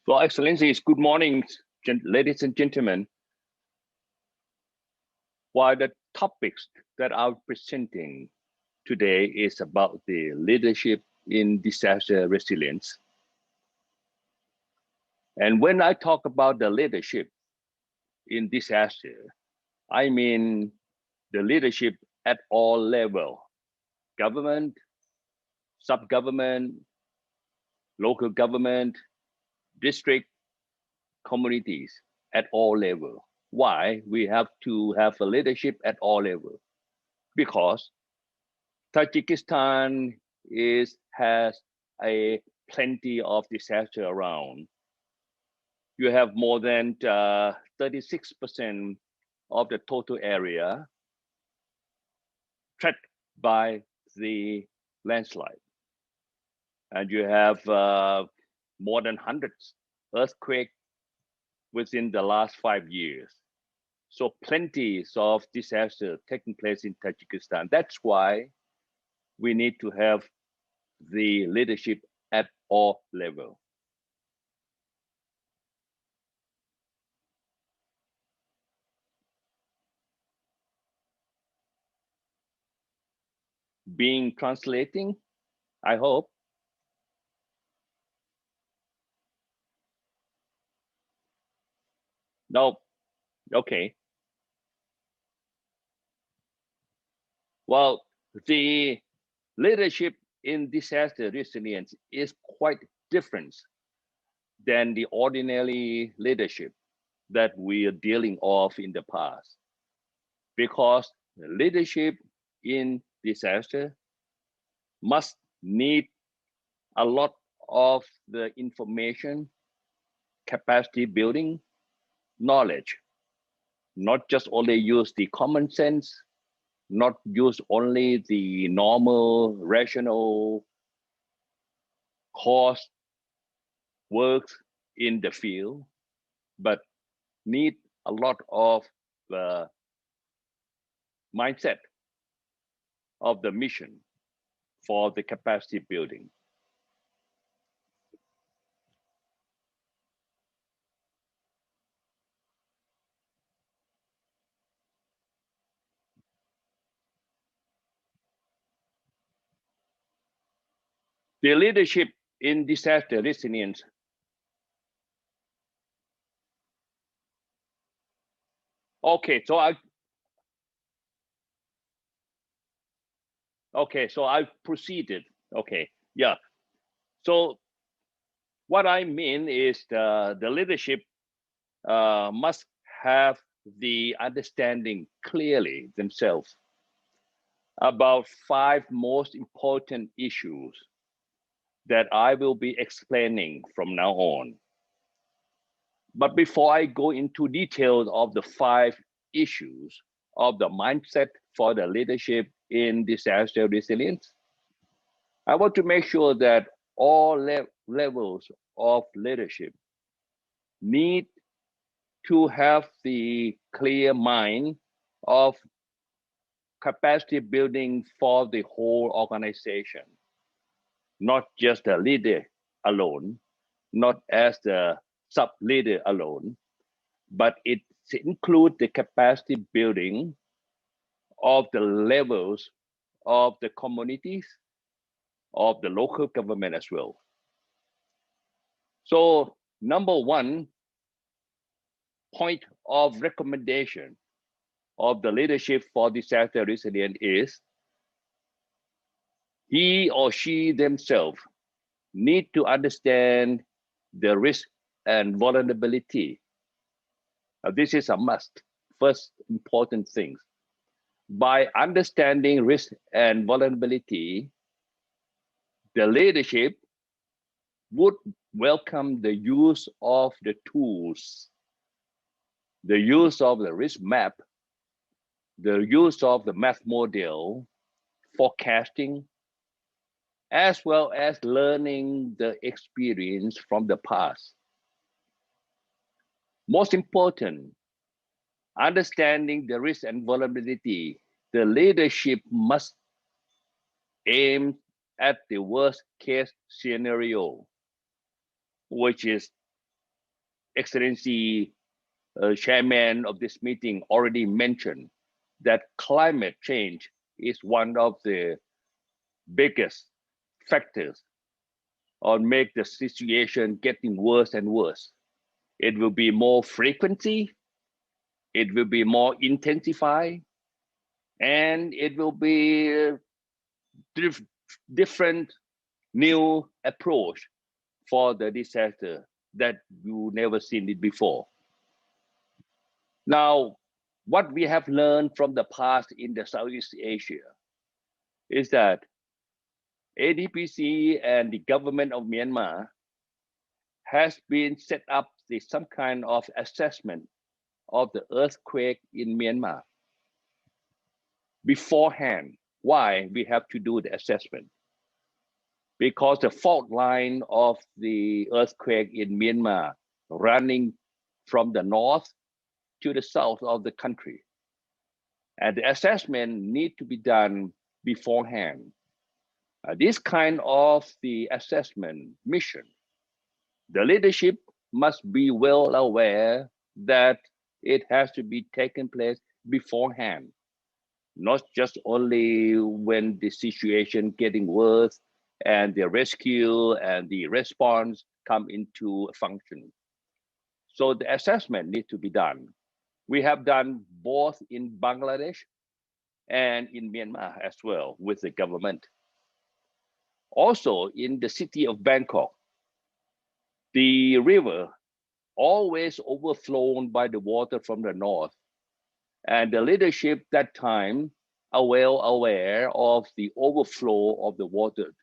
Well, Excellencies, good morning, ladies and gentlemen. While the topics that I'm presenting today is about the leadership in disaster resilience. And when I talk about the leadership in disaster, I mean the leadership at all levels: government, sub-government, local government, district, communities at all levels. Why we have to have a leadership at all levels? Because Tajikistan has a plenty of disaster around. You have more than 36% of the total area threatened by the landslide, and you have more than hundreds earthquakes within the last 5 years. So plenty of disaster taking place in Tajikistan. That's why we need to have the leadership at all levels. Being translating, I hope. No, okay. Well, the leadership in disaster resilience is quite different than the ordinary leadership that we are dealing of in the past, because leadership in disaster must need a lot of the information, capacity building, knowledge, not just only use the common sense, not use only the normal rational cost works in the field, but need a lot of the mindset of the mission for the capacity building. The leadership in disaster resilience. Okay, so I proceeded. Okay, yeah. So what I mean is the leadership must have the understanding clearly themselves about 5 most important issues that I will be explaining from now on. But before I go into details of the 5 issues of the mindset for the leadership in disaster resilience, I want to make sure that all levels of leadership need to have the clear mind of capacity building for the whole organization, not just the leader alone, not as the sub leader alone, but it includes the capacity building of the levels of the communities, of the local government as well. So number 1 point of recommendation of the leadership for disaster resilience is he or she themselves need to understand the risk and vulnerability. This is a must, first important thing. By understanding risk and vulnerability, the leadership would welcome the use of the tools, the use of the risk map, the use of the math model, forecasting, as well as learning the experience from the past. Most important, understanding the risk and vulnerability, the leadership must aim at the worst case scenario, which is Excellency Chairman of this meeting already mentioned that climate change is one of the biggest factors on make the situation getting worse and worse. It will be more frequency, it will be more intensified, and it will be different new approach for the disaster that you never seen it before. Now, what we have learned from the past in the Southeast Asia is that ADPC and the government of Myanmar has been set up some kind of assessment of the earthquake in Myanmar beforehand. Why we have to do the assessment? Because the fault line of the earthquake in Myanmar running from the north to the south of the country. And the assessment need to be done beforehand. This kind of the assessment mission, the leadership must be well aware that it has to be taken place beforehand, not just only when the situation getting worse and the rescue and the response come into function. So the assessment needs to be done. We have done both in Bangladesh and in Myanmar as well with the government. Also in the city of Bangkok, the river always overflown by the water from the north. And the leadership that time are well aware of the overflow of the water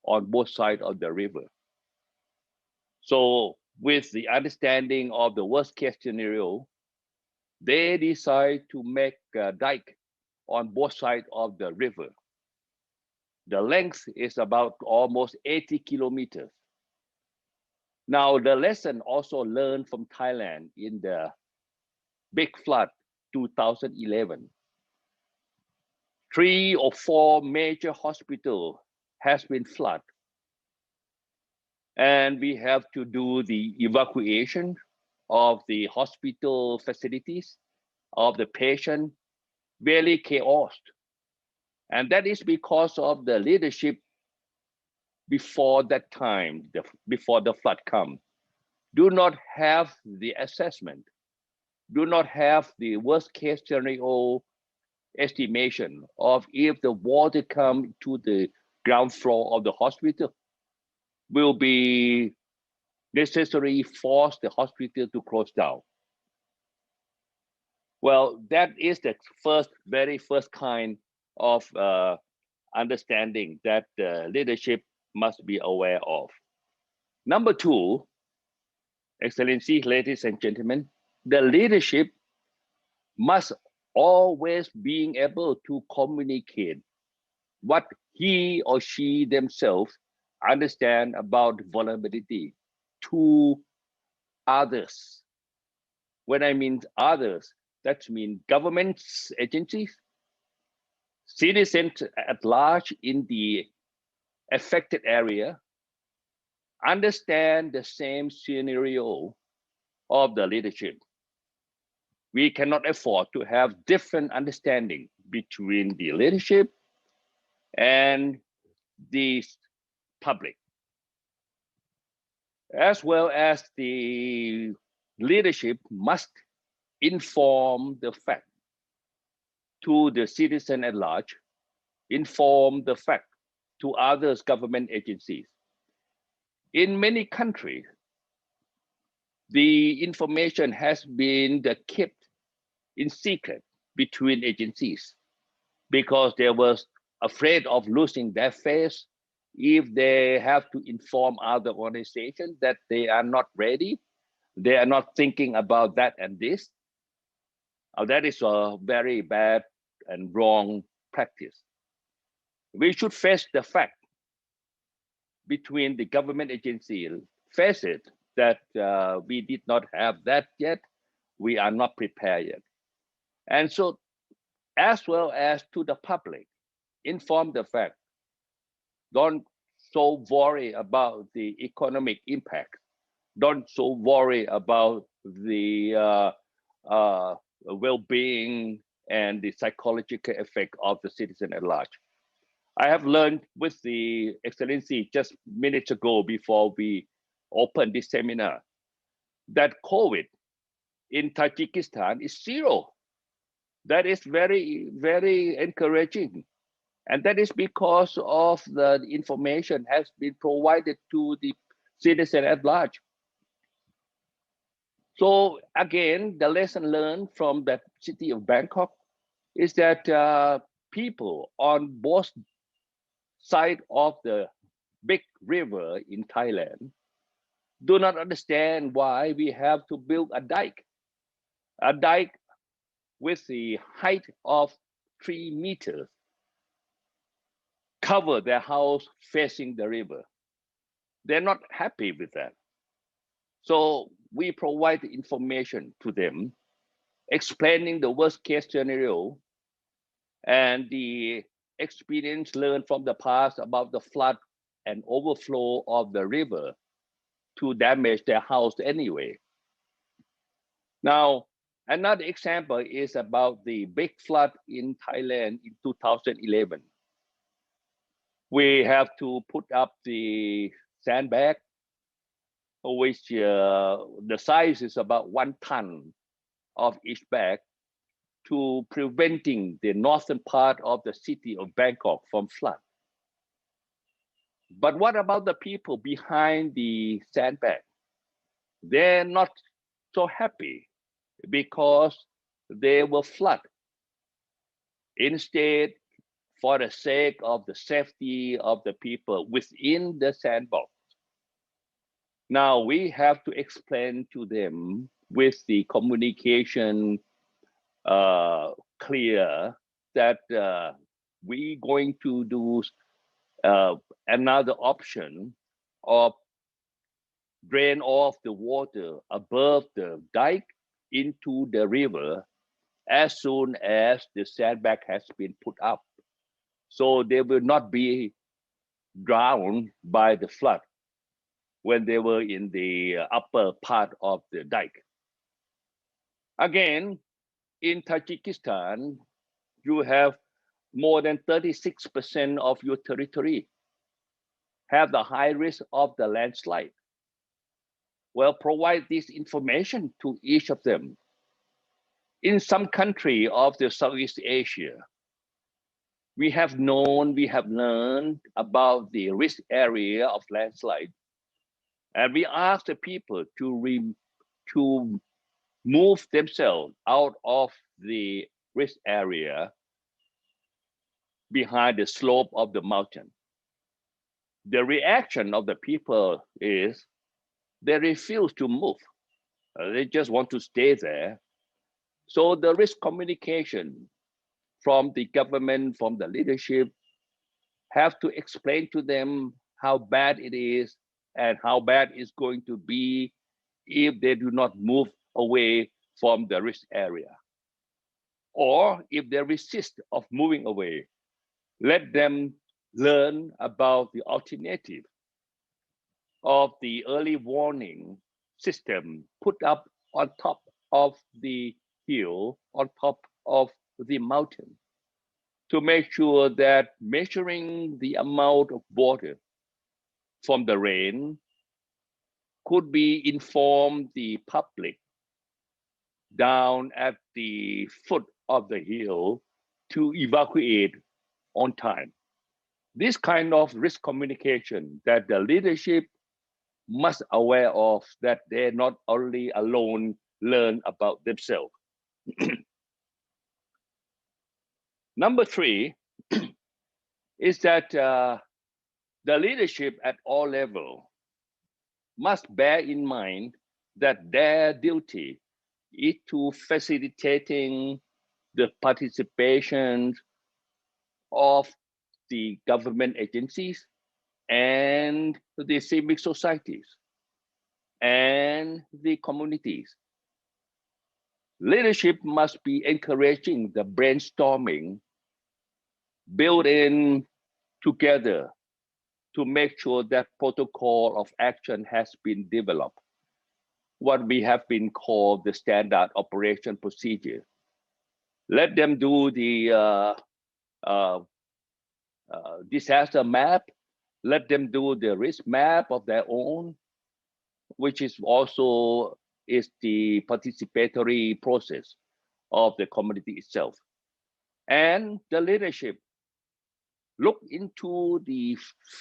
on both sides of the river. So with the understanding of the worst case scenario, they decide to make a dike on both sides of the river. The length is about almost 80 kilometers. Now, the lesson also learned from Thailand in the big flood 2011. 3 or 4 major hospitals has been flooded. And we have to do the evacuation of the hospital facilities, of the patient, very chaos. And that is because of the leadership before that time, before the flood come, do not have the assessment, do not have the worst case scenario estimation of if the water come to the ground floor of the hospital, will be necessary force the hospital to close down. Well, that is the very first kind of understanding that leadership must be aware of. Number 2, Excellency, ladies and gentlemen, the leadership must always being able to communicate what he or she themselves understand about vulnerability to others. When I mean others, that means governments, agencies, citizens at large in the affected area, understand the same scenario of the leadership. We cannot afford to have different understanding between the leadership and the public, as well as the leadership must inform the fact to the citizen at large, inform the fact to others government agencies. In many countries, the information has been kept in secret between agencies because they were afraid of losing their face if they have to inform other organizations that they are not ready, they are not thinking about that and this. That is a very bad and wrong practice. We should face the fact between the government agency, face it that we did not have that yet, we are not prepared yet. And so, as well as to the public, inform the fact, don't so worry about the economic impact. don't so worry about the well-being and the psychological effect of the citizen at large. I have learned with the Excellency just minutes ago before we opened this seminar that COVID in Tajikistan is zero. That is very, very encouraging. And that is because of the information has been provided to the citizen at large. So again, the lesson learned from that city of Bangkok is that people on both sides of the big river in Thailand do not understand why we have to build a dike with the height of 3 meters, cover their house facing the river. They're not happy with that. So we provide the information to them, explaining the worst case scenario and the experience learned from the past about the flood and overflow of the river to damage their house anyway. Now, another example is about the big flood in Thailand in 2011. We have to put up the sandbag, which the size is about 1 ton of each bag, to preventing the northern part of the city of Bangkok from flood. But what about the people behind the sandbag? They're not so happy because they will flood. Instead, for the sake of the safety of the people within the sandbox, now we have to explain to them with the communication clear that we going to do another option of drain off the water above the dike into the river as soon as the sandbag has been put up. So they will not be drowned by the flood when they were in the upper part of the dike. Again, in Tajikistan, you have more than 36% of your territory have the high risk of the landslide. Well, provide this information to each of them. In some country of the Southeast Asia, we have learned about the risk area of landslide, and we ask the people to move themselves out of the risk area behind the slope of the mountain. The reaction of the people is they refuse to move. They just want to stay there. So the risk communication from the government, from the leadership, have to explain to them how bad it is and how bad it's going to be if they do not move away from the risk area. Or if they resist of moving away, let them learn about the alternative of the early warning system put up on top of the hill, on top of the mountain, to make sure that measuring the amount of water from the rain could be informed the public down at the foot of the hill to evacuate on time. This kind of risk communication that the leadership must aware of, that they not only alone learn about themselves. Number 3 is that the leadership at all levels must bear in mind that their duty is to facilitating the participation of the government agencies and the civic societies and the communities. Leadership must be encouraging the brainstorming, built in together to make sure that protocol of action has been developed what we have been called the standard operation procedure. Let them do the uh, disaster map. Let them do the risk map of their own, which is also is the participatory process of the community itself. And the leadership look into the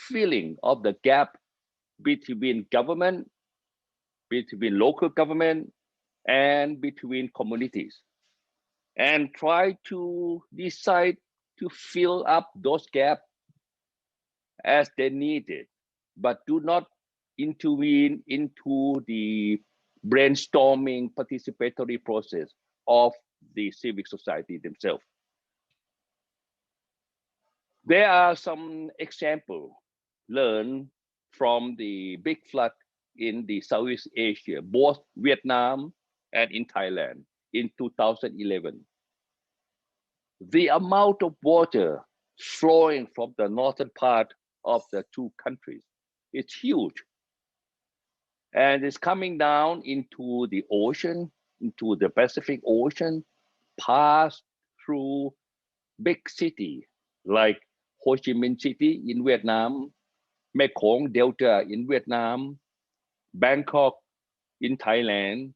filling of the gap between government, between local government, and between communities, and try to decide to fill up those gaps as they need it, but do not intervene into the brainstorming participatory process of the civic society themselves. There are some examples learned from the big flood in the Southeast Asia, both Vietnam and in Thailand in 2011. The amount of water flowing from the northern part of the two countries is huge. And it's coming down into the ocean, into the Pacific Ocean, pass through big cities like Ho Chi Minh City in Vietnam, Mekong Delta in Vietnam, Bangkok in Thailand,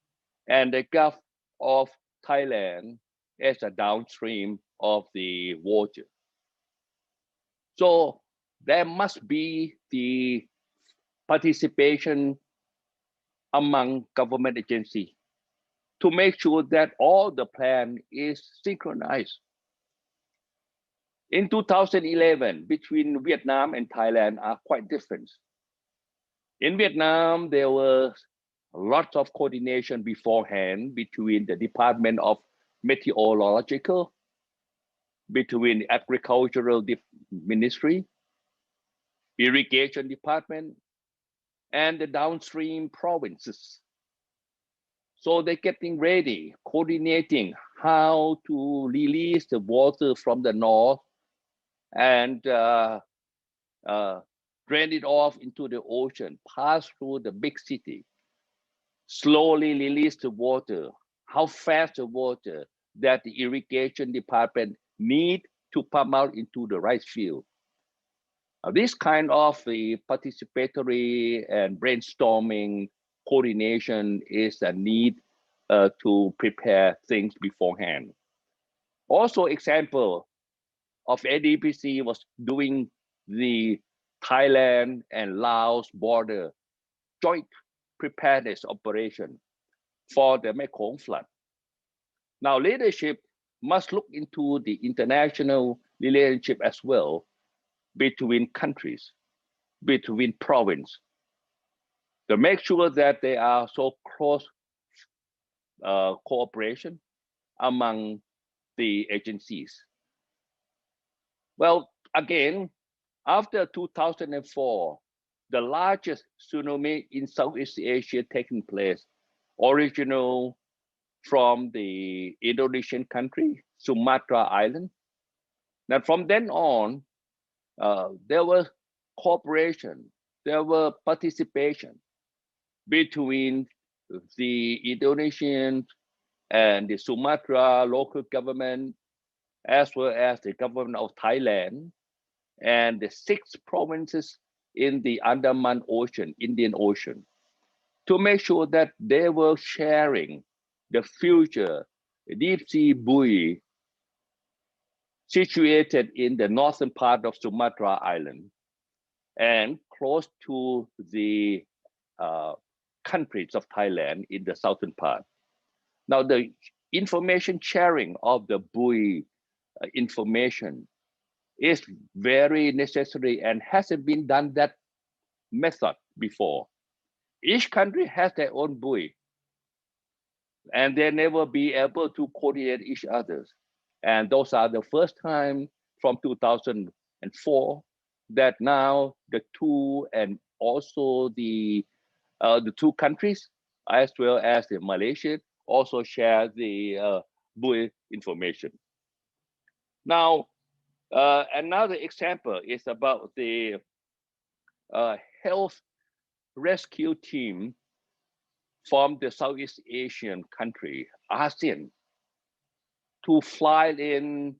and the Gulf of Thailand as a downstream of the water. So there must be the participation among government agencies to make sure that all the plan is synchronized. In 2011, between Vietnam and Thailand are quite different. In Vietnam, there was lots of coordination beforehand between the Department of Meteorological, between the Agricultural Ministry, Irrigation Department, and the downstream provinces. So they're getting ready, coordinating how to release the water from the north and drain it off into the ocean, pass through the big city, slowly release the water, how fast the water that the irrigation department need to pump out into the rice field. This kind of the participatory and brainstorming coordination is a need to prepare things beforehand. Also, example of ADPC was doing the Thailand and Laos border joint preparedness operation for the Mekong flood. Now, leadership must look into the international relationship as well between countries, between provinces, to make sure that there are so close cooperation among the agencies. Well, again, after 2004, the largest tsunami in Southeast Asia taking place, original from the Indonesian country, Sumatra Island. Now, from then on, there was cooperation, there were participation between the Indonesian and the Sumatra local government, as well as the government of Thailand and the 6 provinces in the Andaman Ocean, Indian Ocean, to make sure that they were sharing the future deep sea buoy situated in the northern part of Sumatra Island and close to the countries of Thailand in the southern part. Now, the information sharing of the buoy information is very necessary and hasn't been done that method before. Each country has their own buoy, and they never be able to coordinate each other. And those are the first time from 2004 that now the two and also the 2 countries, as well as the Malaysia, also share the buoy information. Now, another example is about the health rescue team from the Southeast Asian country, ASEAN, to fly in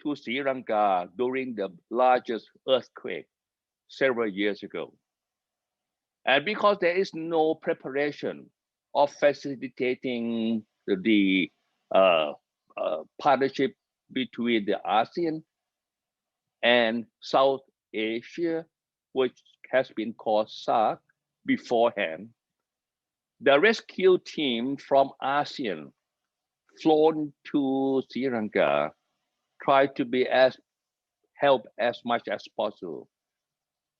to Sri Lanka during the largest earthquake several years ago. And because there is no preparation of facilitating the partnership between the ASEAN and South Asia, which has been called SAARC beforehand, the rescue team from ASEAN flown to Sri Lanka tried to be as help as much as possible.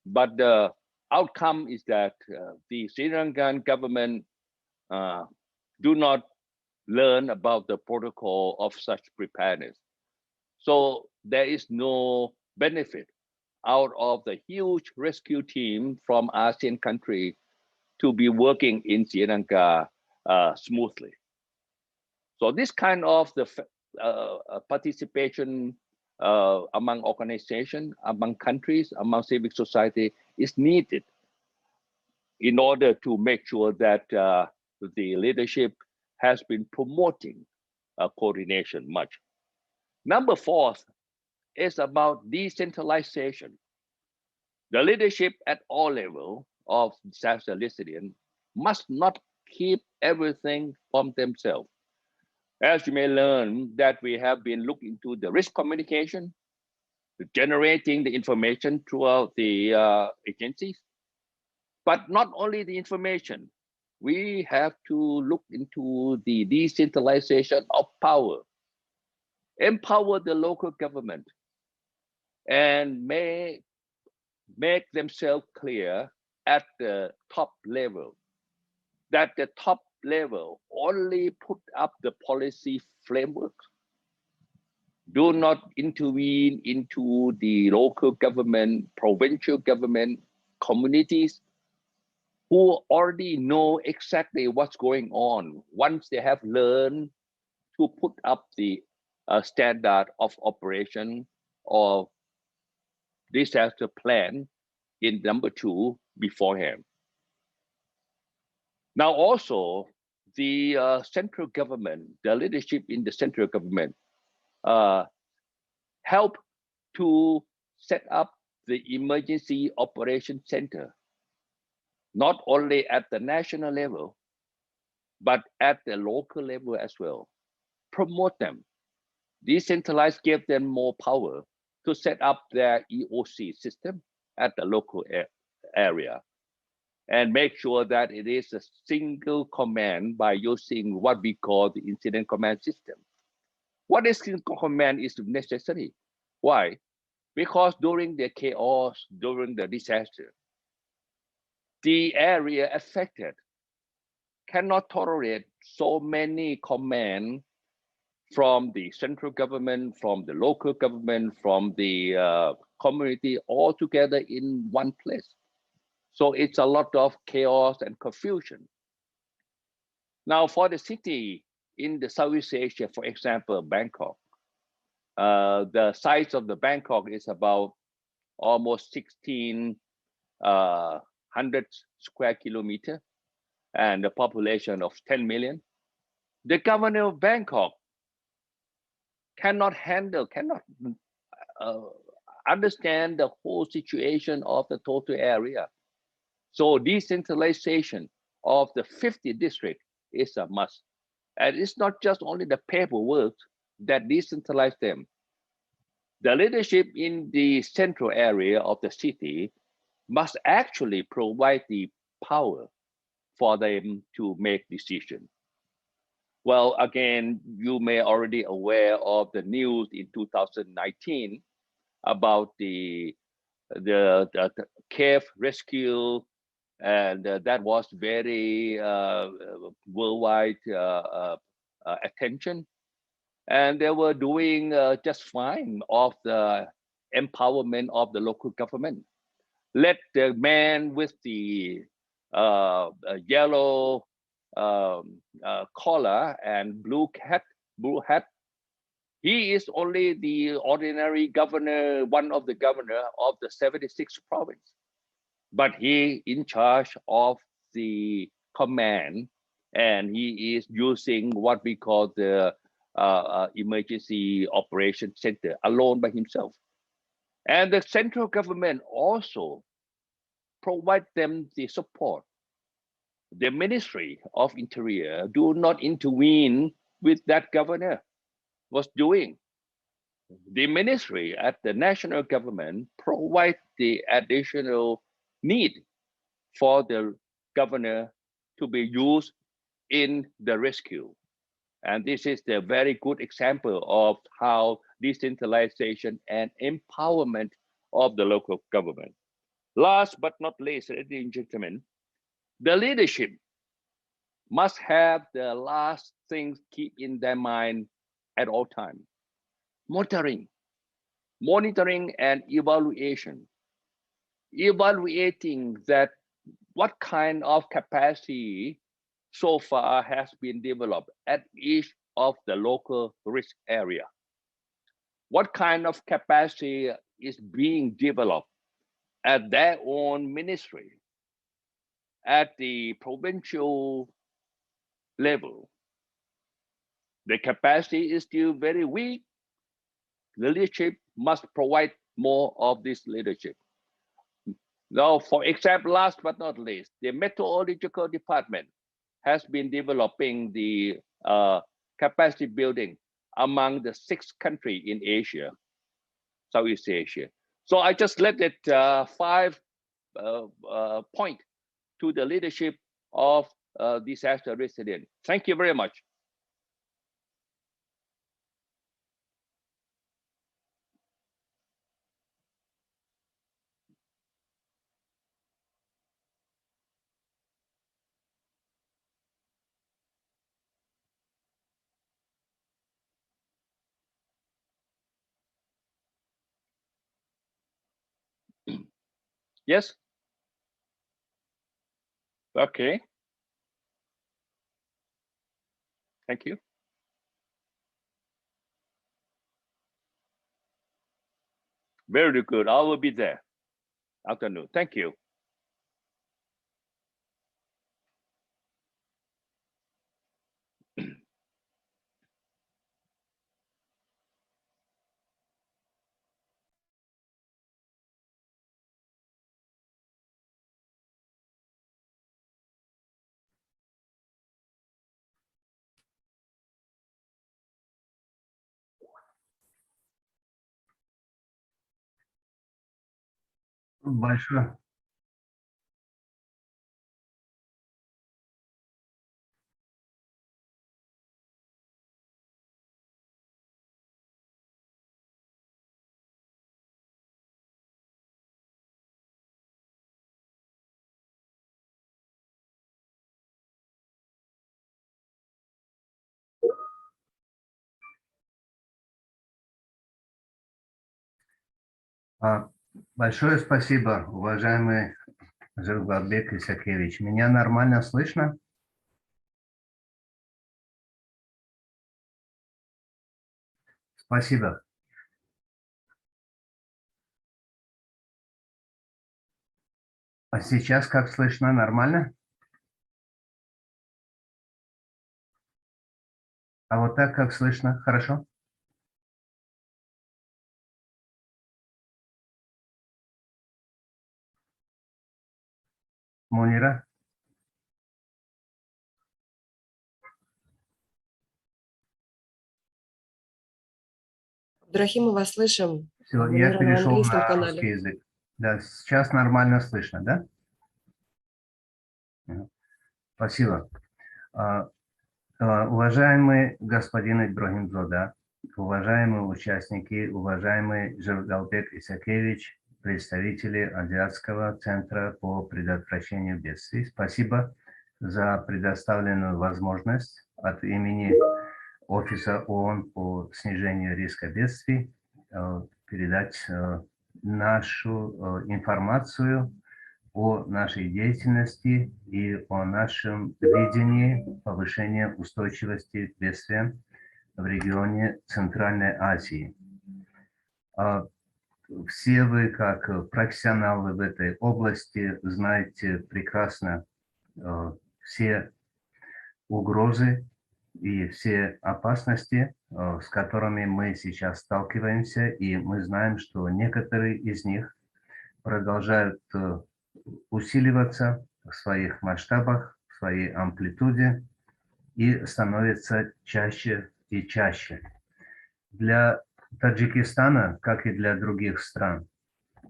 But the outcome is that the Sri Lankan government do not learn about the protocol of such preparedness. So there is no benefit out of the huge rescue team from ASEAN country to be working in Sri Lanka smoothly. So this kind of the participation among organizations, among countries, among civic society is needed in order to make sure that the leadership has been promoting coordination much. Number four is about decentralization. The leadership at all levels of disaster resilience must not keep everything from themselves. As you may learn that we have been looking into the risk communication, generating the information throughout the agencies, but not only the information, we have to look into the decentralization of power, empower the local government, and make themselves clear at the top level that the top level only put up the policy framework, do not intervene into the local government, provincial government, communities who already know exactly what's going on once they have learned to put up the standard of operation or disaster plan in number 2 beforehand. Now also, the central government, the leadership in the central government help to set up the emergency operation center, not only at the national level, but at the local level as well. Promote them, decentralize, give them more power to set up their EOC system at the local area, and make sure that it is a single command by using what we call the incident command system. What is single command is necessary. Why? Because during the chaos, during the disaster, the area affected cannot tolerate so many commands from the central government, from the local government, from the community, all together in one place. So it's a lot of chaos and confusion. Now, for the city in the Southeast Asia, for example, Bangkok, the size of the Bangkok is about almost 1,600 square kilometer and a population of 10 million. The governor of Bangkok cannot understand the whole situation of the total area. So decentralization of the 50 districts is a must. And it's not just only the paperwork that decentralize them. The leadership in the central area of the city must actually provide the power for them to make decisions. Well, again, you may already aware of the news in 2019 about the cave rescue, and that was very worldwide attention. And they were doing just fine of the empowerment of the local government. Let the man with the yellow collar and blue hat, he is only the ordinary governor, one of the governor of the 76th province, but he in charge of the command and he is using what we call the emergency operation center alone by himself. And the central government also provide them the support. The Ministry of Interior do not intervene with that governor was doing. The ministry at the national government provide the additional need for the governor to be used in the rescue. And this is the very good example of how decentralization and empowerment of the local government. Last but not least, ladies and gentlemen, the leadership must have the last things keep in their mind at all time. Monitoring and evaluation. Evaluating that what kind of capacity so far has been developed at each of the local risk area. What kind of capacity is being developed at their own ministry, at the provincial level. The capacity is still very weak. The leadership must provide more of this leadership. Now, for example, last but not least, the meteorological department has been developing the capacity building among the 6 countries in Asia, Southeast Asia. So I just let it 5 point to the leadership of disaster resilience. Thank you very much. Yes. Okay. Thank you. Very good. I will be there. Afternoon. Thank you. Большое. Большое спасибо, уважаемый Жургалбек Исакевич. Меня нормально слышно? Спасибо. А сейчас как слышно? Нормально? А вот так как слышно? Хорошо? Мунира? Абдрахим, мы вас слышим. Все, я перешел на русский язык. Да, сейчас нормально слышно, да? Спасибо. Уважаемый господин Ибрагимзода, уважаемые участники, уважаемый Жургалбек Исакевич, представители Азиатского центра по предотвращению бедствий, спасибо за предоставленную возможность от имени Офиса ООН по снижению риска бедствий передать нашу информацию о нашей деятельности и о нашем видении повышения устойчивости к бедствиям в регионе Центральной Азии. Все вы, как профессионалы в этой области, знаете прекрасно все угрозы и все опасности, с которыми мы сейчас сталкиваемся, и мы знаем, что некоторые из них продолжают усиливаться в своих масштабах, в своей амплитуде и становятся чаще и чаще. Для Таджикистана, как и для других стран,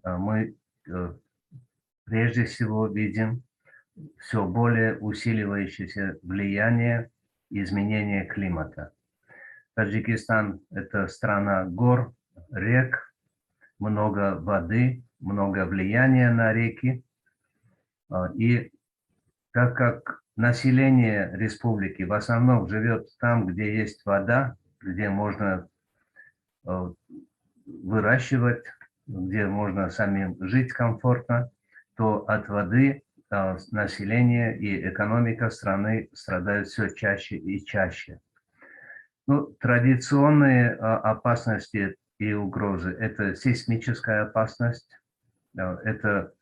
мы прежде всего видим все более усиливающееся влияние изменения климата. Таджикистан – это страна гор, рек, много воды, много влияния на реки. И так как население республики в основном живет там, где есть вода, где можно выращивать, где можно самим жить комфортно, то от воды население и экономика страны страдают все чаще и чаще. Ну, традиционные опасности и угрозы – это сейсмическая опасность, это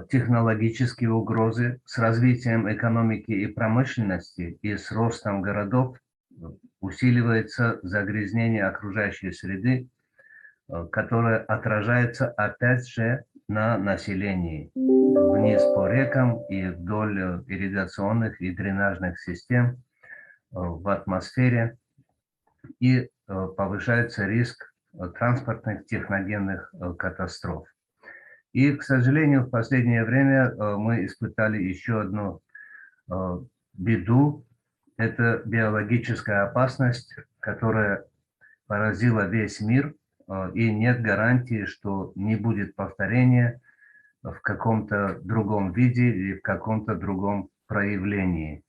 технологические угрозы с развитием экономики и промышленности и с ростом городов усиливается загрязнение окружающей среды, которое отражается опять же на населении, вниз по рекам и вдоль ирригационных и дренажных систем в атмосфере, и повышается риск транспортных техногенных катастроф. И, к сожалению, в последнее время мы испытали еще одну беду. Это биологическая опасность, которая поразила весь мир, и нет гарантии, что не будет повторения в каком-то другом виде или в каком-то другом проявлении.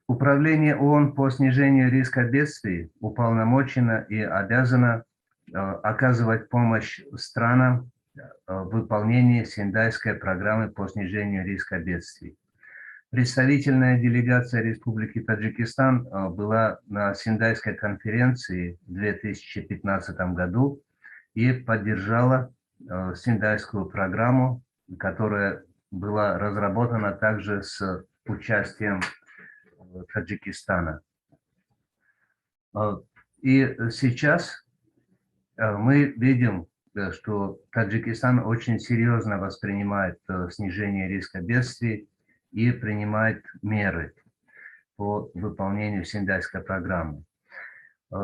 Управление ООН по снижению риска бедствий уполномочено и обязано оказывать помощь странам в выполнении Сендайской программы по снижению риска бедствий. Представительная делегация Республики Таджикистан была на Сендайской конференции в 2015 году и поддержала Сендайскую программу, которая была разработана также с участием Таджикистана. И сейчас мы видим, что Таджикистан очень серьезно воспринимает снижение риска бедствий и принимает меры по выполнению Сендайской программы.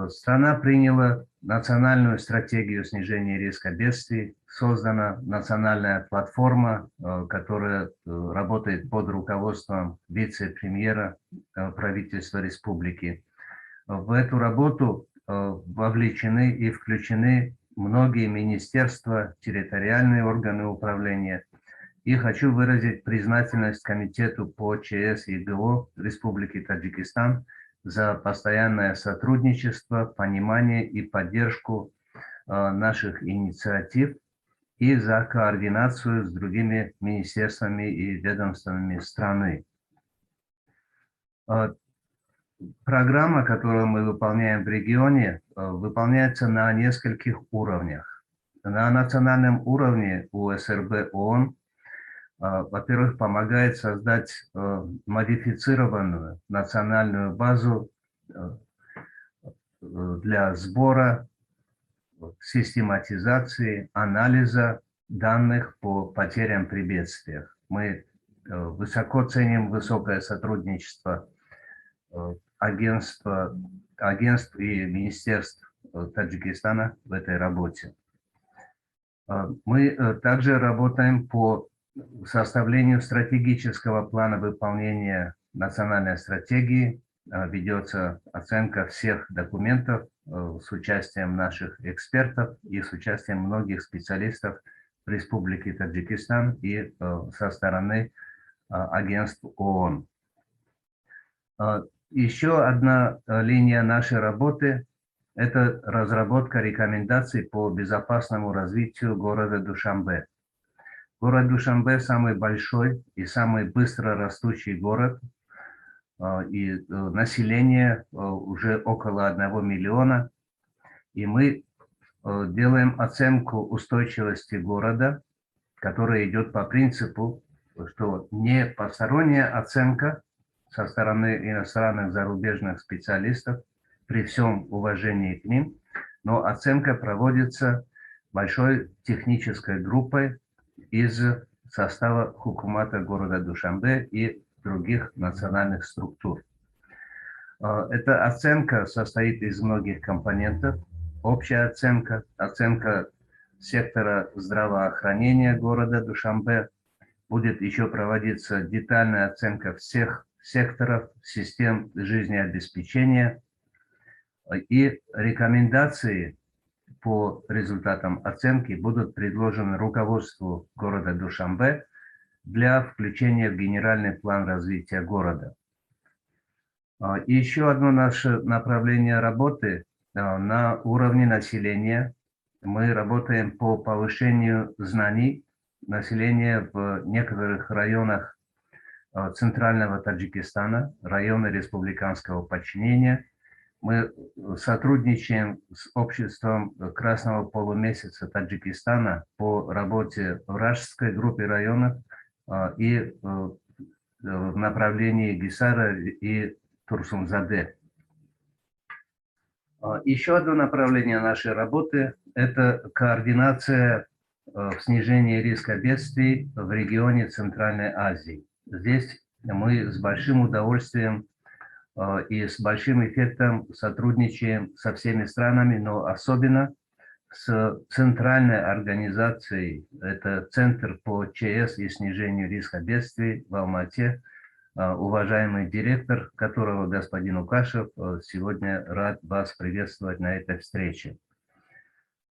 Страна приняла национальную стратегию снижения риска бедствий, создана национальная платформа, которая работает под руководством вице-премьера правительства республики. В эту работу вовлечены и включены многие министерства, территориальные органы управления. И хочу выразить признательность Комитету по ЧС и ГО Республики Таджикистан за постоянное сотрудничество, понимание и поддержку наших инициатив и за координацию с другими министерствами и ведомствами страны. Программа, которую мы выполняем в регионе, выполняется на нескольких уровнях. На национальном уровне УСРБ ООН, во-первых, помогает создать модифицированную национальную базу для сбора, систематизации, анализа данных по потерям при бедствиях. Мы высоко ценим высокое сотрудничество агентств и министерств Таджикистана в этой работе. Мы также работаем по составлению стратегического плана выполнения национальной стратегии. Ведется оценка всех документов с участием наших экспертов и с участием многих специалистов Республики Таджикистан и со стороны агентств ООН. Еще одна линия нашей работы – это разработка рекомендаций по безопасному развитию города Душанбе. Город Душанбе – самый большой и самый быстро растущий город, и население уже около 1 миллиона. И мы делаем оценку устойчивости города, которая идет по принципу что не посторонняя оценка со стороны иностранных зарубежных специалистов, при всем уважении к ним, но оценка проводится большой технической группой из состава хукумата города Душанбе и других национальных структур. Эта оценка состоит из многих компонентов. Общая оценка, оценка сектора здравоохранения города Душанбе, будет еще проводиться детальная оценка всех секторов систем жизнеобеспечения и рекомендации по результатам оценки будут предложены руководству города Душанбе для включения в генеральный план развития города. И еще одно наше направление работы на уровне населения. Мы работаем по повышению знаний населения в некоторых районах центрального Таджикистана, районы республиканского подчинения. Мы сотрудничаем с обществом Красного полумесяца Таджикистана по работе в Рашской группе районов и в направлении Гисара и Турсунзаде. Еще одно направление нашей работы – это координация в снижении риска бедствий в регионе Центральной Азии. Здесь мы с большим удовольствием и с большим эффектом сотрудничаем со всеми странами, но особенно с центральной организацией, это Центр по ЧС и снижению риска бедствий в Алмате, уважаемый директор, которого господин Укашев, сегодня рад вас приветствовать на этой встрече.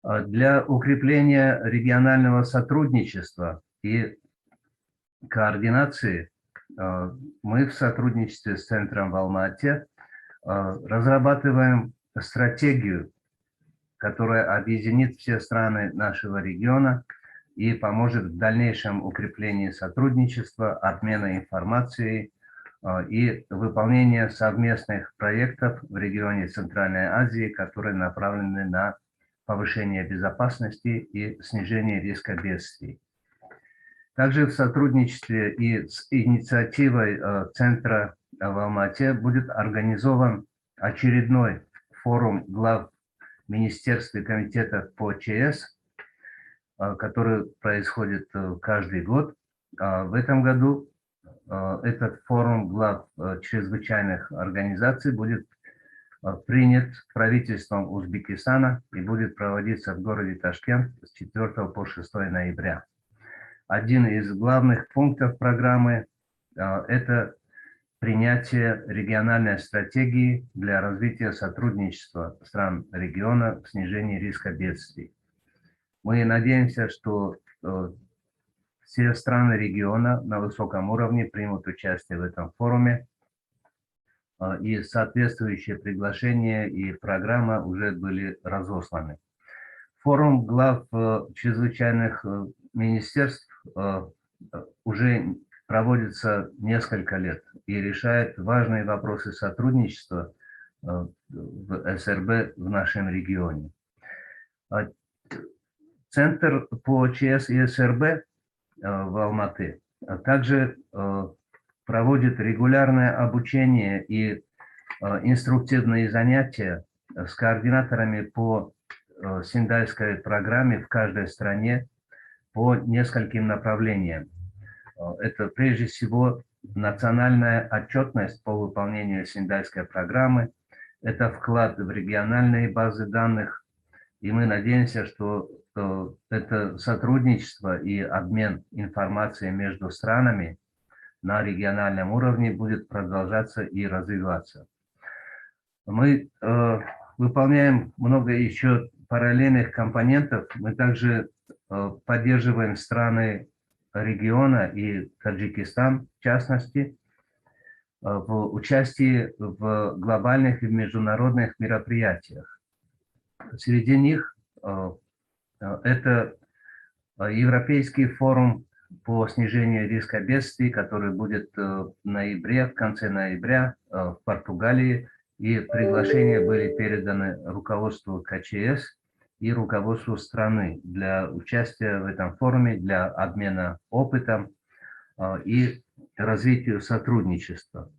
Для укрепления регионального сотрудничества и координации мы в сотрудничестве с Центром в Алма-Ате разрабатываем стратегию, которая объединит все страны нашего региона и поможет в дальнейшем укреплении сотрудничества, обмена информацией и выполнения совместных проектов в регионе Центральной Азии, которые направлены на повышение безопасности и снижение риска бедствий. Также в сотрудничестве и с инициативой Центра в Алма-Ате будет организован очередной форум глав министерств и комитетов по ЧС, который происходит каждый год. В этом году этот форум глав чрезвычайных организаций будет принят правительством Узбекистана и будет проводиться в городе Ташкент с 4 по 6 ноября. Один из главных пунктов программы – это принятие региональной стратегии для развития сотрудничества стран региона в снижении риска бедствий. Мы надеемся, что все страны региона на высоком уровне примут участие в этом форуме, и соответствующие приглашения и программа уже были разосланы. Форум глав чрезвычайных министерств уже проводится несколько лет и решает важные вопросы сотрудничества в СРБ в нашем регионе. Центр по ЧС и СРБ в Алматы также проводит регулярное обучение и инструктивные занятия с координаторами по Синдайской программе в каждой стране по нескольким направлениям. Это прежде всего национальная отчетность по выполнению Синдайской программы, это вклад в региональные базы данных, и мы надеемся, что это сотрудничество и обмен информацией между странами на региональном уровне будет продолжаться и развиваться. Мы выполняем много еще параллельных компонентов. Мы также поддерживаем страны региона и Таджикистан, в частности, в участии в глобальных и международных мероприятиях. Среди них это Европейский форум по снижению риска бедствий, который будет в ноябре, в конце ноября в Португалии, и приглашения были переданы руководству КЧС и руководству страны для участия в этом форуме, для обмена опытом и развитию сотрудничества.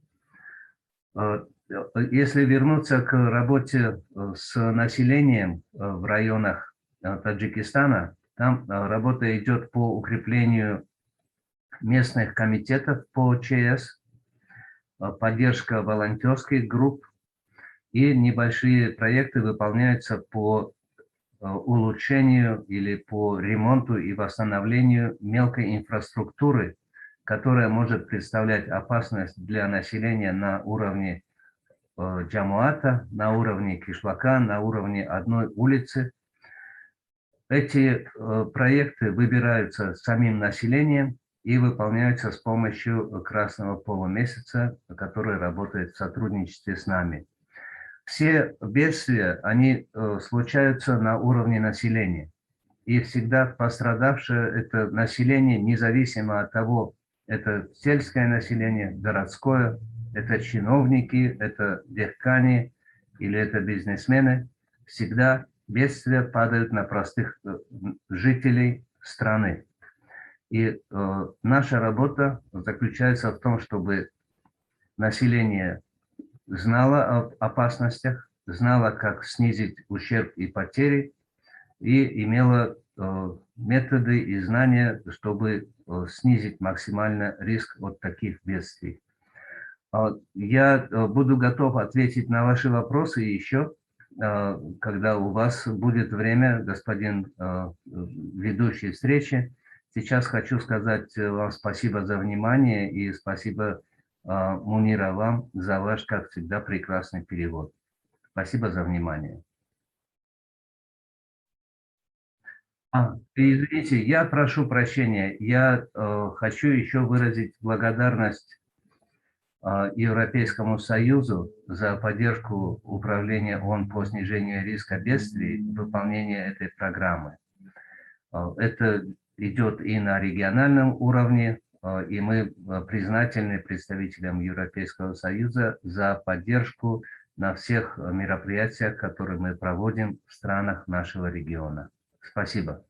Если вернуться к работе с населением в районах Таджикистана, там работа идет по укреплению местных комитетов по ЧС, поддержка волонтерских групп, и небольшие проекты выполняются по улучшению или по ремонту и восстановлению мелкой инфраструктуры, которая может представлять опасность для населения на уровне джамуата, на уровне кишлака, на уровне одной улицы. Эти проекты выбираются самим населением и выполняются с помощью Красного полумесяца, который работает в сотрудничестве с нами. Все бедствия, они случаются на уровне населения. И всегда пострадавшее это население, независимо от того, это сельское население, городское, это чиновники, это дехкани или это бизнесмены, всегда бедствия падают на простых жителей страны. И наша работа заключается в том, чтобы население знало об опасностях, знало, как снизить ущерб и потери, и имела методы и знания, чтобы снизить максимально риск от таких бедствий. Я буду готов ответить на ваши вопросы еще, когда у вас будет время, господин ведущий встречи. Сейчас хочу сказать вам спасибо за внимание и спасибо, Мунира, вам за ваш, как всегда, прекрасный перевод. Спасибо за внимание. Извините, я прошу прощения. Я хочу еще выразить благодарность Европейскому Союзу за поддержку Управления ООН по снижению риска бедствий в выполнении этой программы. Это идет и на региональном уровне, и мы признательны представителям Европейского Союза за поддержку на всех мероприятиях, которые мы проводим в странах нашего региона. Спасибо.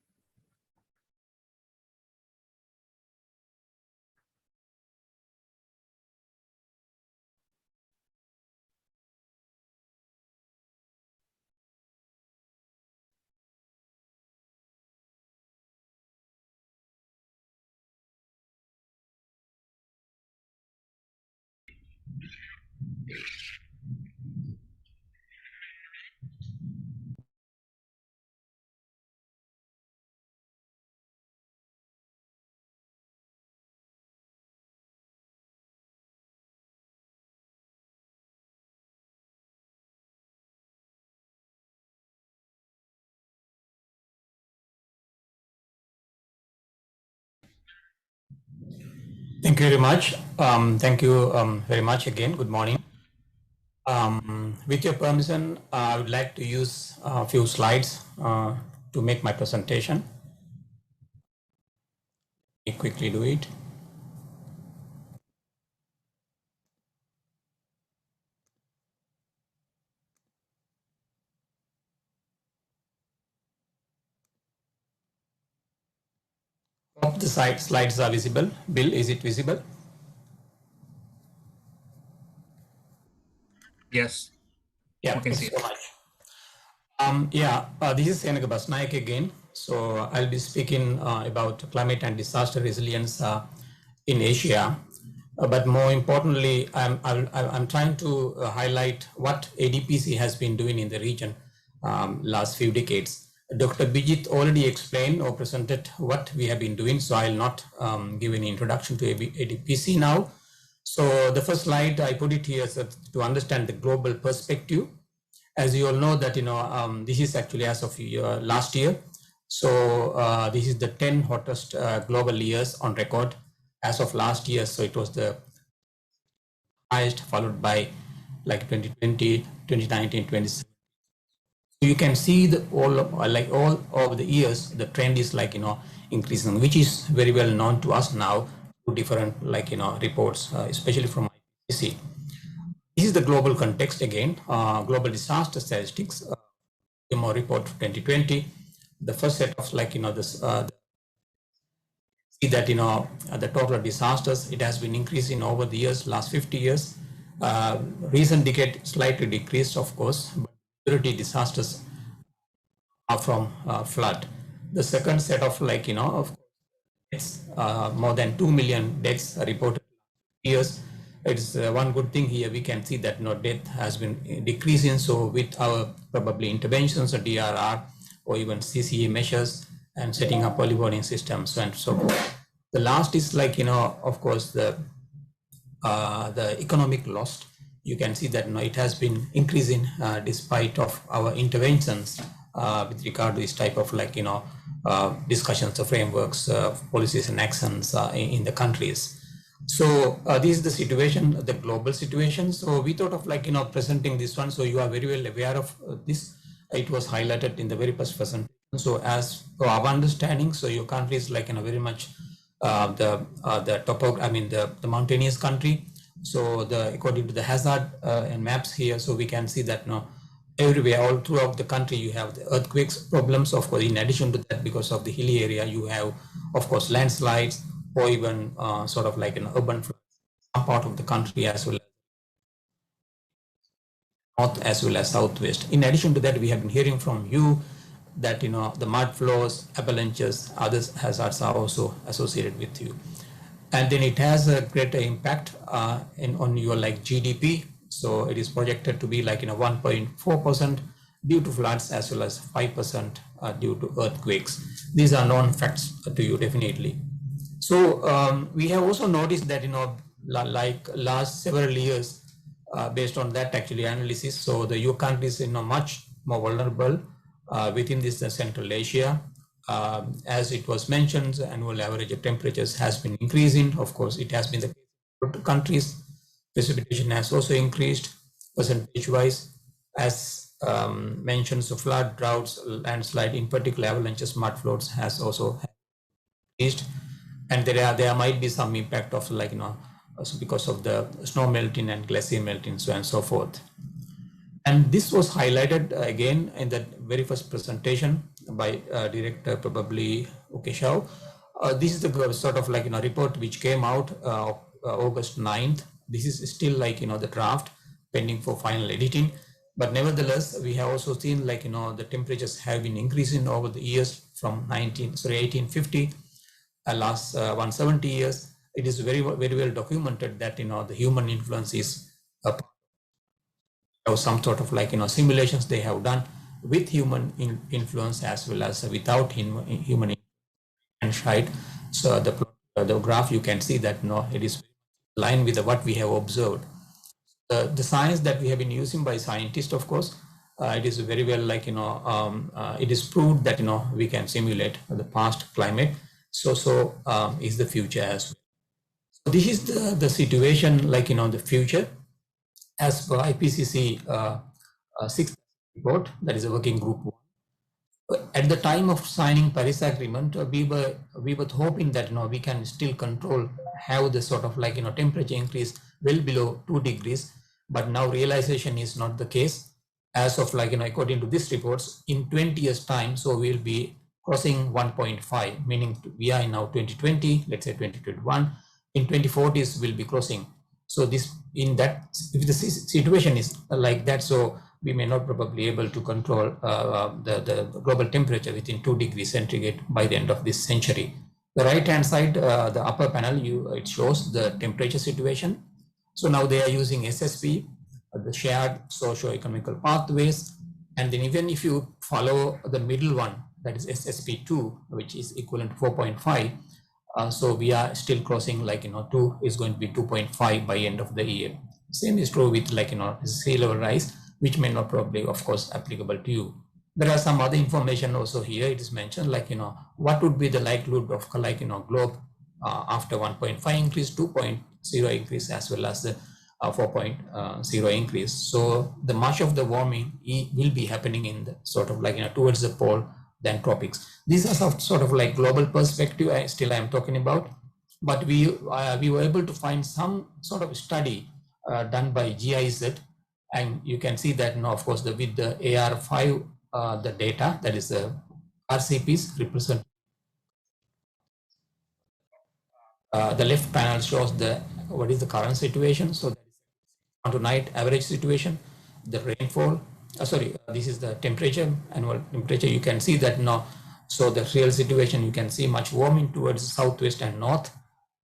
Thank you very much. Thank you very much again. Good morning. With your permission, I would like to use a few slides to make my presentation. Let me quickly do it. Hope the slides are visible. Bill, is it visible? Yes. Yeah, Okay, thank you so much. This is Senaga Basnaik again. So I'll be speaking about climate and disaster resilience in Asia. But more importantly, I'm trying to highlight what ADPC has been doing in the region last few decades. Dr. Bijit already explained or presented what we have been doing, so I'll not give any introduction to ADPC now. So the first slide, I put it here so to understand the global perspective. As you all know that, this is actually as of last year. So this is the 10 hottest global years on record as of last year. So it was the highest, followed by like 2020, 2019, 2017. You can see the all over the years, the trend is increasing, which is very well known to us now through different reports, especially from IPCC. This is the global context again, global disaster statistics, IMO report 2020. The first set of this see that, the total disasters, it has been increasing over the years, last 50 years. Recent decade slightly decreased, of course, but majority disasters are from flood. The second set of of it's more than 2 million deaths are reported years. It's one good thing here. We can see that death has been decreasing. So with our probably interventions or DRR or even CCA measures and setting up early warning systems and so forth. The last is of course, the economic loss. You can see that it has been increasing despite of our interventions with regard to this type of discussions, of frameworks, policies and actions in the countries. So this is the situation, the global situation. So we thought of presenting this one. So you are very well aware of this. It was highlighted in the very first presentation. So as per our understanding, so your country is very much the mountainous country. So according to the hazard and maps here, so we can see that everywhere, all throughout the country, you have the earthquakes problems. Of course, in addition to that, because of the hilly area, you have, of course, landslides or even sort of like an urban flood, some part of the country as well as north as well as southwest. In addition to that, we have been hearing from you that the mud flows, avalanches, other hazards are also associated with you, and then it has a greater impact on your GDP. So it is projected to be 1.4% due to floods as well as 5% due to earthquakes. These are known facts to you definitely. So we have also noticed that last several years, based on that actually analysis, so your country is much more vulnerable within this Central Asia. As it was mentioned, the annual average of temperatures has been increasing. Of course, it has been the case in countries. Precipitation has also increased percentage-wise, as mentioned. So flood, droughts, landslide, in particular avalanches, mud flows has also increased, and there might be some impact of because of the snow melting and glacier melting, so and so forth. And this was highlighted again in the very first presentation by Director probably Ukeshau. This is the sort of report which came out August 9th. This is still the draft pending for final editing, but nevertheless we have also seen the temperatures have been increasing over the years from 1850 last 170 years. It is very well documented that the human influence is some sort of simulations they have done with human influence as well as without human influence, right? So the graph, you can see that it is in line with what we have observed. The science that we have been using by scientists, of course, it is very well it is proved that we can simulate the past climate. So is the future as well. So this is the situation the future as per IPCC 6th report, that is a working group 1. At the time of signing Paris Agreement, we were hoping that we can still control, have the sort of temperature increase well below 2 degrees, but now realization is not the case. As of according to these reports, in 20 years time, so we'll be crossing 1.5, meaning we are in now 2020, let's say 2021. In 2040s, we'll be crossing. So if the situation is like that, so we may not probably able to control the global temperature within 2 degrees centigrade by the end of this century. The right hand side, the upper panel, it shows the temperature situation. So now they are using SSP, the shared socio-economical pathways, and then even if you follow the middle one, that is SSP2, which is equivalent to 4.5. So we are still crossing 2 is going to be 2.5 by end of the year. Same is true with sea level rise, which may not probably, of course, applicable to you. There are some other information also here. It is mentioned what would be the likelihood of globe after 1.5 increase, 2.0 increase, as well as the 4.0 increase. So the much of the warming will be happening in the sort of towards the pole than tropics. These are sort of global perspective I am talking about, but we were able to find some sort of study done by GIZ, and you can see that of course with the AR5 the data, that is the RCPs represent The left panel shows what is the current situation. So that is on tonight average situation, the rainfall. This is the temperature, annual temperature. You can see that now. So the real situation, you can see much warming towards southwest and north.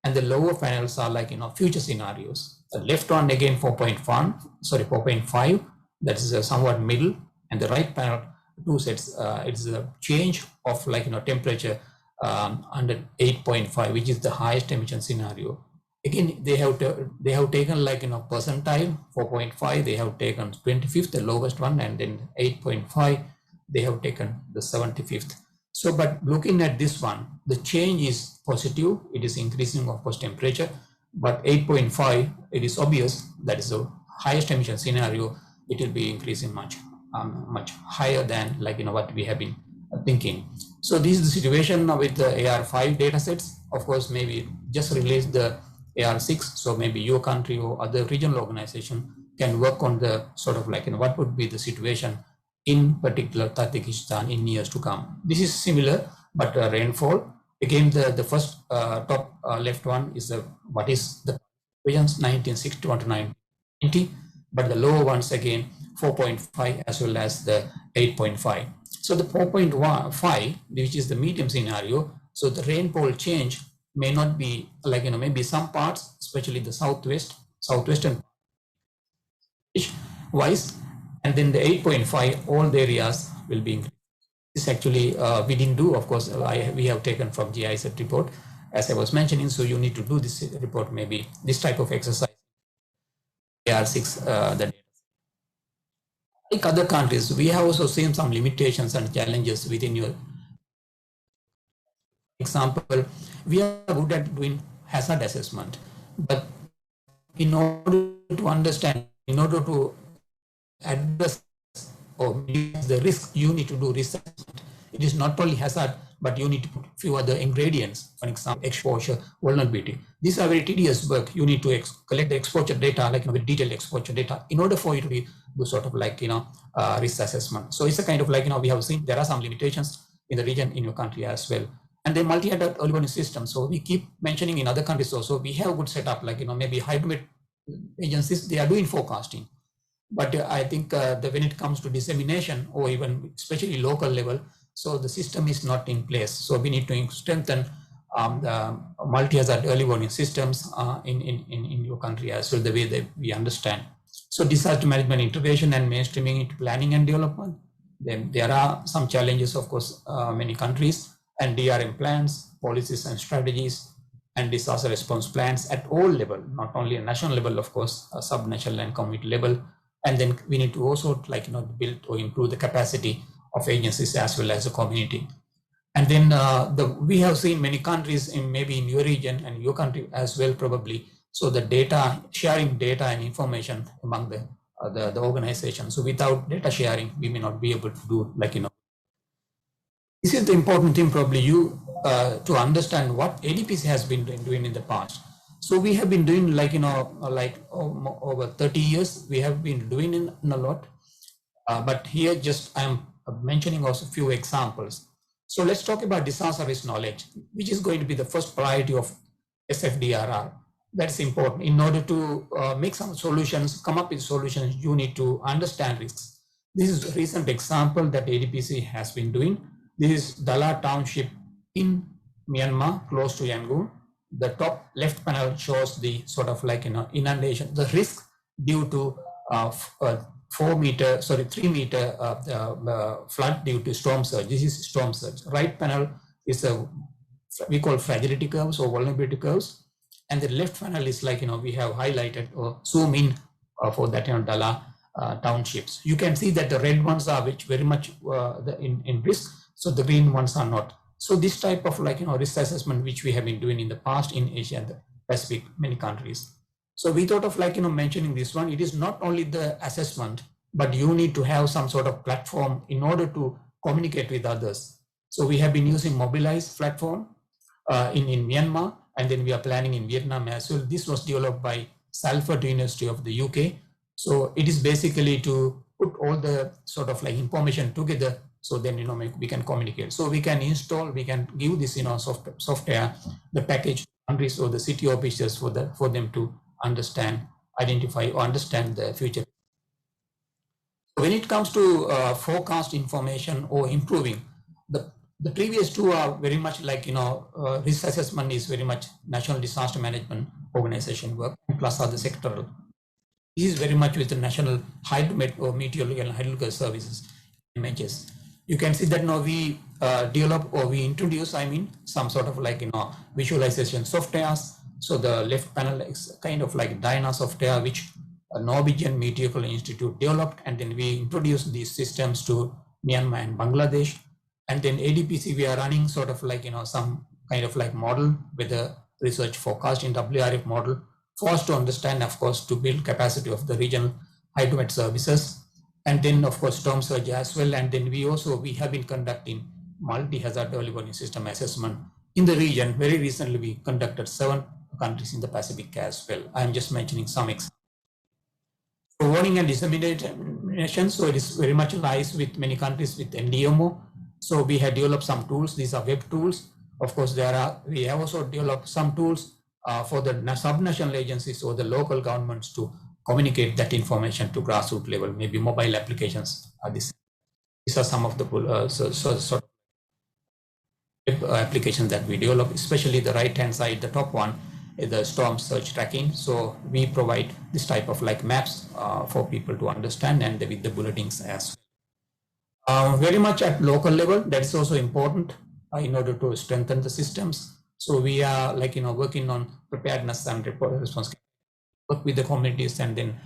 And the lower panels are like, future scenarios. The left one again 4.5. That is somewhat middle. And the right panel, two sets. It's a change of like, temperature under 8.5, which is the highest emission scenario. Again, they have taken like, percentile 4.5. They have taken 25th, the lowest one, and then 8.5. They have taken the 75th. So, but looking at this one, the change is positive. It is increasing, of course, temperature, but 8.5, it is obvious that is the highest emission scenario. It will be increasing much higher than like, what we have been thinking. So this is the situation with the AR5 data sets. Of course, maybe just release the AR6. So maybe your country or other regional organization can work on the sort of like, what would be the situation in particular Tajikistan in years to come. This is similar, but rainfall. Again, the first top left one is what is the regions 1961 to 1990, but the lower ones again 4.5 as well as the 8.5. So the 4.5, which is the medium scenario, so the rainfall change may not be like, maybe some parts, especially the southwestern wise, and then the 8.5, all the areas will be increased. This actually we didn't do, of course, we have taken from GIZ report, as I was mentioning. So you need to do this report, maybe this type of exercise. AR6, like other countries, we have also seen some limitations and challenges within your example. We are good at doing hazard assessment, but in order to understand, in order to address or reduce the risk, you need to do risk assessment. It is not only hazard, but you need to put few other ingredients, for example, exposure, vulnerability. These are very tedious work. You need to collect the exposure data, like with detailed exposure data, in order for you to do sort of like risk assessment. So it's a kind of like we have seen there are some limitations in the region, in your country as well. And then multi-headed early warning system. So we keep mentioning in other countries also, we have good setup, like maybe hybrid agencies, they are doing forecasting. But I think when it comes to dissemination, or even especially local level, so the system is not in place. So we need to strengthen the multi-hazard early warning systems in your country as well, the way that we understand. So disaster management integration and mainstreaming into planning and development. Then there are some challenges, of course, many countries, and DRM plans, policies and strategies, and disaster response plans at all level, not only at national level, of course, sub-national and community level. And then we need to also like build or improve the capacity of agencies as well as the community. And then we have seen many countries in maybe in your region and your country as well, probably. So the data sharing data and information among the organization. So without data sharing, we may not be able to do like This is the important thing, probably to understand what ADPC has been doing in the past. So we have been doing like over 30 years. We have been doing in a lot, but here just I'm mentioning also a few examples. So let's talk about disaster risk knowledge, which is going to be the first priority of SFDRR. That's important. In order to make some solutions, come up with solutions, you need to understand risks. This is a recent example that ADPC has been doing. This is Dala Township in Myanmar, close to Yangon. The top left panel shows the sort of like inundation, the risk due to 3 meter flood due to storm surge. This is storm surge. Right panel is we call fragility curves or vulnerability curves, and the left panel is like we have highlighted or zoom in for that Dala townships. You can see that the red ones are which very much in risk, so the green ones are not. So this type of like risk assessment which we have been doing in the past in Asia and the Pacific, many countries. So we thought of like mentioning this one. It is not only the assessment, but you need to have some sort of platform in order to communicate with others. So we have been using Mobilize platform in Myanmar, and then we are planning in Vietnam as well. This was developed by Salford University of the UK. So it is basically to put all the sort of like information together. So then, we can communicate. So we can install, we can give this, software, the package countries or the city officials for them to understand, identify, or understand the future. When it comes to forecast information or improving, the previous two are very much like, risk assessment is very much National Disaster Management Organization work, plus other sectoral. This is very much with the National Hydromet or Meteorological and Hydrological Services images. You can see that now we develop or we introduce, some sort of like, visualization softwares. So the left panel is kind of like Dyna software, which Norwegian Meteorological Institute developed, and then we introduced these systems to Myanmar and Bangladesh. And then ADPC, we are running sort of like, some kind of like model with a research forecast in WRF model for us to understand, of course, to build capacity of the regional hydromet services. And then, of course, storm surge as well. And then we have been conducting multi-hazard early warning system assessment in the region. Very recently, we conducted 7 countries in the Pacific as well. I'm just mentioning some examples. For warning and dissemination, so it is very much lies with many countries with NDMO. So we have developed some tools. These are web tools. Of course, we have also developed some tools for the subnational agencies or the local governments to communicate that information to grassroots level, maybe mobile applications. These are some of the sort of applications that we develop, especially the right-hand side, the top one, is the storm surge tracking. So we provide this type of like maps for people to understand, and with the bulletins as well. Very much at local level, that is also important in order to strengthen the systems. So we are like, working on preparedness and response, work with the communities, and then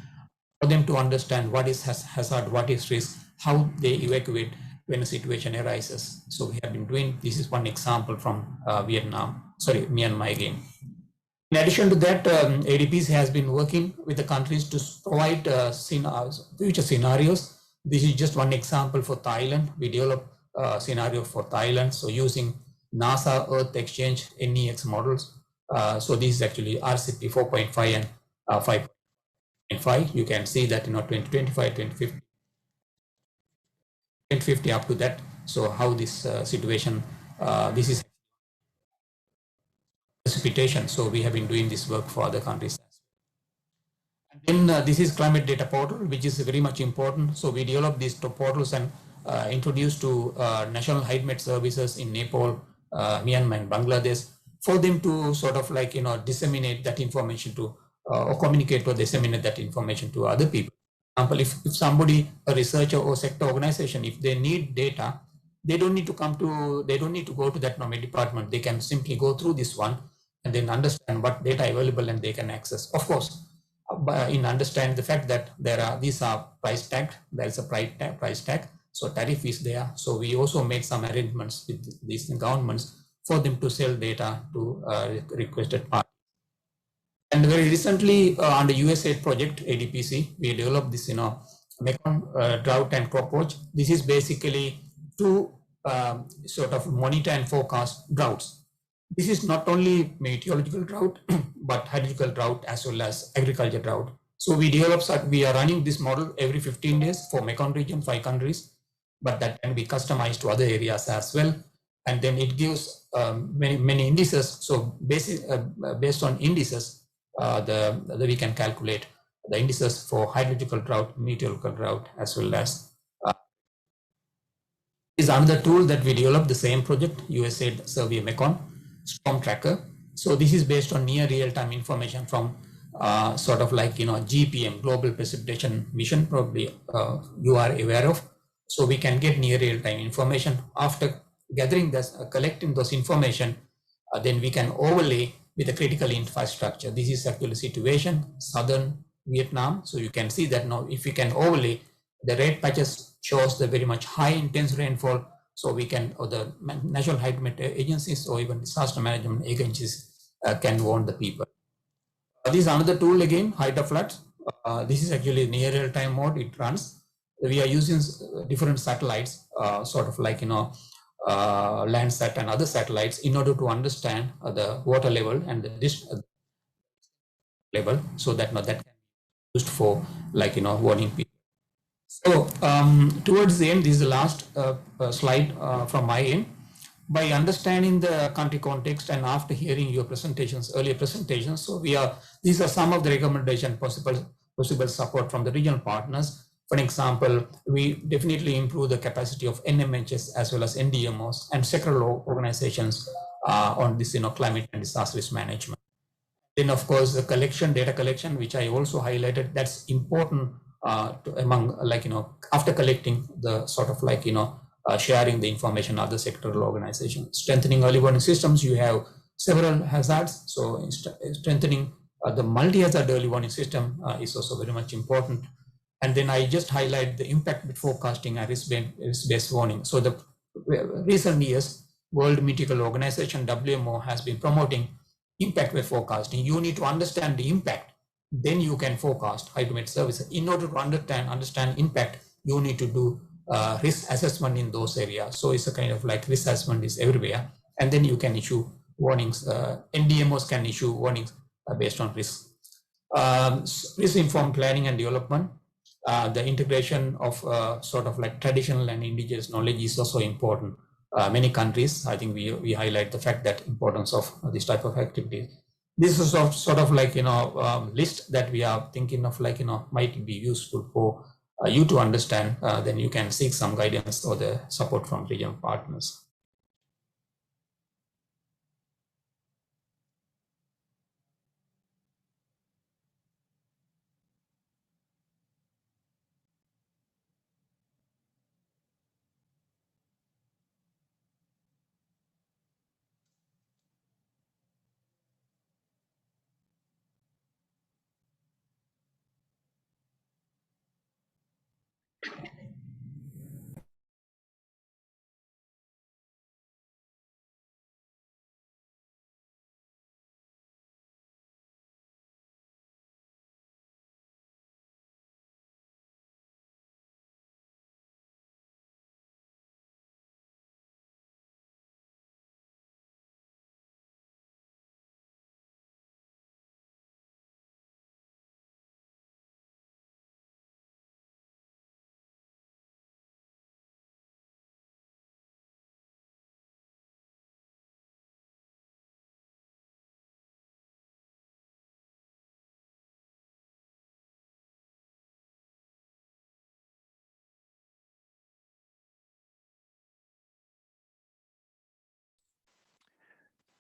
for them to understand what is hazard, what is risk, how they evacuate when a situation arises. So we have been doing, this is one example from Myanmar again. In addition to that, ADPC has been working with the countries to provide future scenarios. This is just one example for Thailand. We developed a scenario for Thailand. So using NASA Earth Exchange NEX models. So this is actually RCP 4.5 and 5.5. You can see that 2025, 2050 up to that. So how this situation, this is precipitation. So we have been doing this work for other countries. And then this is climate data portal, which is very much important. So we developed these portals and introduced to national hydromet services in Nepal, Myanmar and Bangladesh, for them to sort of like, disseminate that information to, or communicate or disseminate that information to other people. For example, if somebody, a researcher or sector organization, if they need data, they don't need to go to that NOMED department. They can simply go through this one and then understand what data available and they can access. Of course, in understanding the fact that these are price tagged, there is a price tag. So tariff is there. So we also made some arrangements with these governments for them to sell data to requested parties. And very recently, under USAID project ADPC, we developed this, Mekong drought and crop watch. This is basically to sort of monitor and forecast droughts. This is not only meteorological drought, but hydrological drought as well as agriculture drought. So we are running this model every 15 days for Mekong region, 5 countries. But that can be customized to other areas as well. And then it gives many indices. So based on indices, we can calculate the indices for hydrological drought, meteorological drought, as well as is another tool that we developed, the same project, USAID Survey Mekong Storm Tracker. So this is based on near real-time information from sort of like, GPM, Global Precipitation Mission, probably you are aware of. So we can get near real-time information. After gathering this, collecting those information, then we can overlay with the critical infrastructure. This is actually situation, southern Vietnam. So you can see that now if we can overlay, the red patches shows the very much high intense rainfall. So we can, or the national hydromet agencies or even disaster management agencies can warn the people. This is another tool again, HydroFlood. This is actually near real-time mode, it runs. We are using different satellites, sort of like, Landsat and other satellites in order to understand the water level and the level, so that that can be used for like, warning people. So towards the end, this is the last slide from my end. by understanding the country context and after hearing your earlier presentations, so these are some of the recommendation possible support from the regional partners. For example, we definitely improve the capacity of NMHS as well as NDMOs and sectoral organizations on this, climate and disaster risk management. Then, of course, the data collection, which I also highlighted, that's important among, after collecting the sort of sharing the information of the sectoral organizations. Strengthening early warning systems, you have several hazards. So strengthening the multi-hazard early warning system is also very much important. And then I just highlight the impact with forecasting and risk-based warning. So the recent years, World Meteorological Organization, WMO, has been promoting impact-based forecasting. You need to understand the impact, then you can forecast hydrometeorology services. In order to understand impact, you need to do risk assessment in those areas. So it's a kind of like risk assessment is everywhere, and then you can issue warnings. NDMOs can issue warnings based on risk. Risk-informed planning and development. The integration of sort of like traditional and indigenous knowledge is also important. Many countries, I think we highlight the fact that importance of this type of activity. This is sort of like, list that we are thinking of, like, might be useful for you to understand. Then you can seek some guidance or the support from regional partners.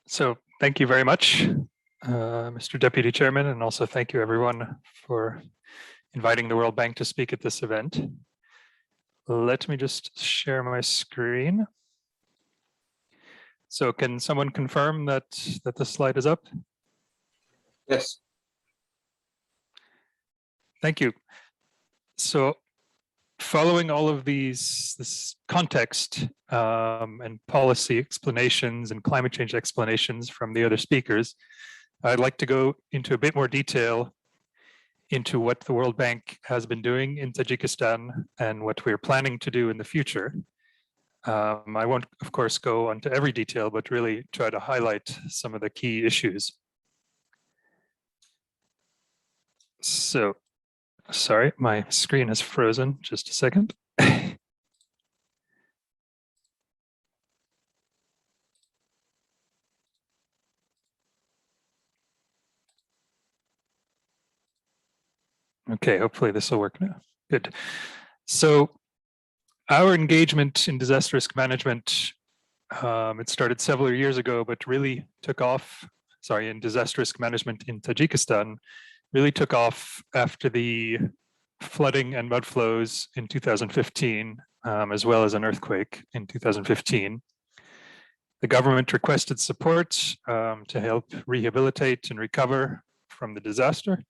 So thank you very much, Mr. Deputy Chairman, and also thank you everyone for inviting the World Bank to speak at this event. Let me just share my screen. So can someone confirm that the slide is up? Yes. Thank you. So following all of this context and policy explanations and climate change explanations from the other speakers, I'd like to go into a bit more detail into what the World Bank has been doing in Tajikistan and what we're planning to do in the future. I won't, of course, go into every detail, but really try to highlight some of the key issues. So, sorry, my screen has frozen. Just a second. Okay, hopefully this will work now. Good. So our engagement in disaster risk management, it started several years ago, but really took off, in disaster risk management in Tajikistan, really took off after the flooding and mud flows in 2015, as well as an earthquake in 2015. The government requested support to help rehabilitate and recover from the disaster.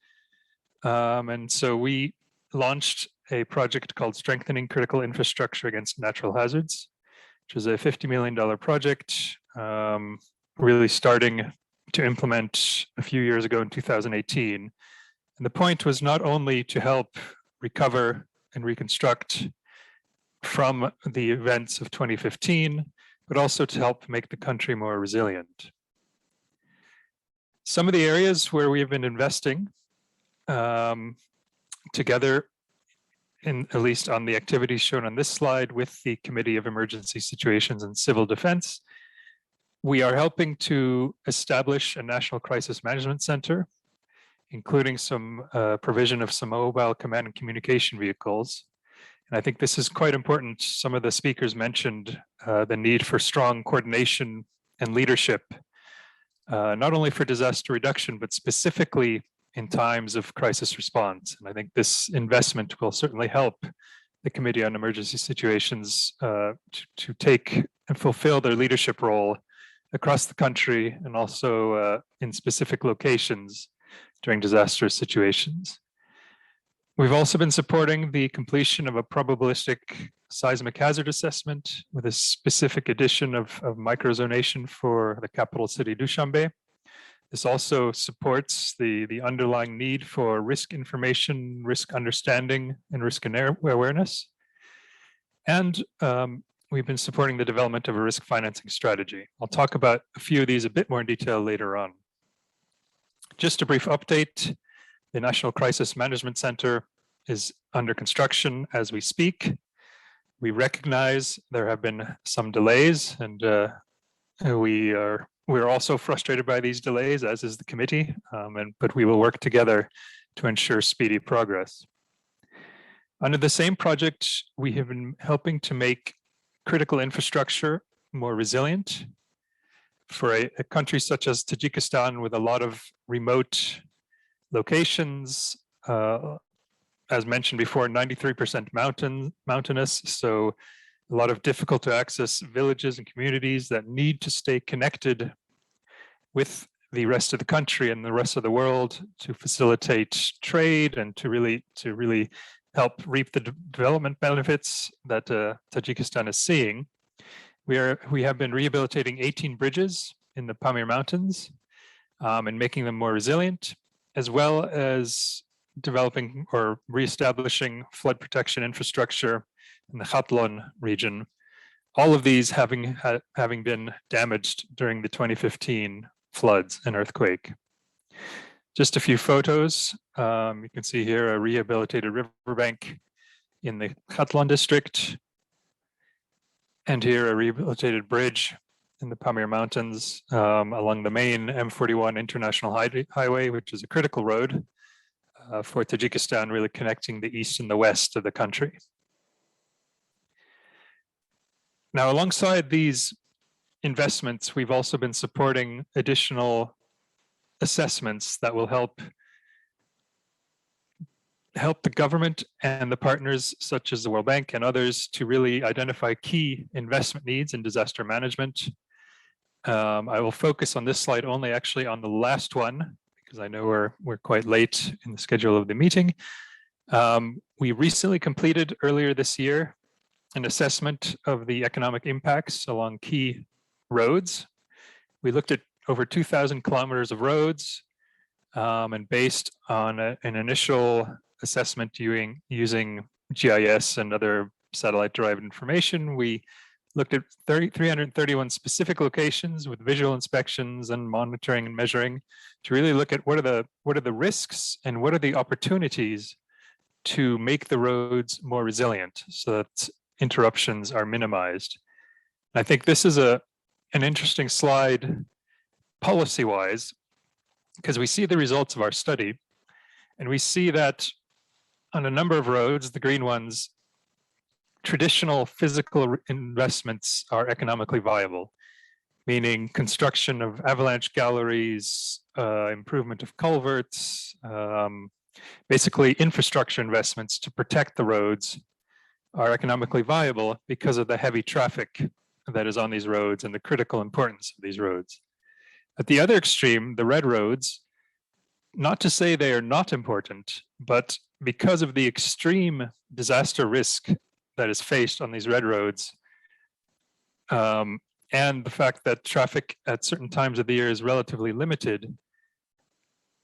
And so we launched a project called Strengthening Critical Infrastructure Against Natural Hazards, which is a $50 million project, really starting to implement a few years ago in 2018. And the point was not only to help recover and reconstruct from the events of 2015, but also to help make the country more resilient. Some of the areas where we have been investing together, at least on the activities shown on this slide with the Committee of Emergency Situations and Civil Defense, We are helping to establish a national crisis management center, including some provision of some mobile command and communication vehicles. And I think this is quite important. Some of the speakers mentioned the need for strong coordination and leadership, not only for disaster reduction, but specifically in times of crisis response. And I think this investment will certainly help the Committee on Emergency Situations to take and fulfill their leadership role across the country and also in specific locations during disaster situations. We've also been supporting the completion of a probabilistic seismic hazard assessment with a specific addition of microzonation for the capital city Dushanbe. This also supports the underlying need for risk information, risk understanding, and risk awareness. And we've been supporting the development of a risk financing strategy. I'll talk about a few of these a bit more in detail later on. Just a brief update. The National Crisis Management Center is under construction as we speak. We recognize there have been some delays, and we're also frustrated by these delays, as is the committee, but we will work together to ensure speedy progress. Under the same project, we have been helping to make critical infrastructure more resilient. For a country such as Tajikistan with a lot of remote locations, as mentioned before, 93% mountainous, so a lot of difficult to access villages and communities that need to stay connected with the rest of the country and the rest of the world to facilitate trade and to really help reap the development benefits that Tajikistan is seeing. We have been rehabilitating 18 bridges in the Pamir Mountains and making them more resilient, as well as developing or reestablishing flood protection infrastructure in the Khatlon region. All of these having been damaged during the 2015 floods and earthquake. Just a few photos. You can see here a rehabilitated riverbank in the Khatlon district. And here a rehabilitated bridge in the Pamir Mountains along the main M41 International Highway, which is a critical road for Tajikistan, really connecting the east and the west of the country. Now, alongside these investments, we've also been supporting additional assessments that will help the government and the partners such as the World Bank and others to really identify key investment needs in disaster management. I will focus on this slide only actually on the last one, because I know we're quite late in the schedule of the meeting. We recently completed earlier this year an assessment of the economic impacts along key roads. We looked at over 2,000 kilometers of roads, and based on an initial assessment using GIS and other satellite-derived information, we looked at 331 specific locations with visual inspections and monitoring and measuring to really look at what are the risks and what are the opportunities to make the roads more resilient so that interruptions are minimized. I think this is an interesting slide policy-wise, because we see the results of our study, and we see that on a number of roads, the green ones, traditional physical investments are economically viable, meaning construction of avalanche galleries, improvement of culverts, basically infrastructure investments to protect the roads are economically viable because of the heavy traffic that is on these roads and the critical importance of these roads. At the other extreme, the red roads, not to say they are not important, but because of the extreme disaster risk that is faced on these red roads, and the fact that traffic at certain times of the year is relatively limited,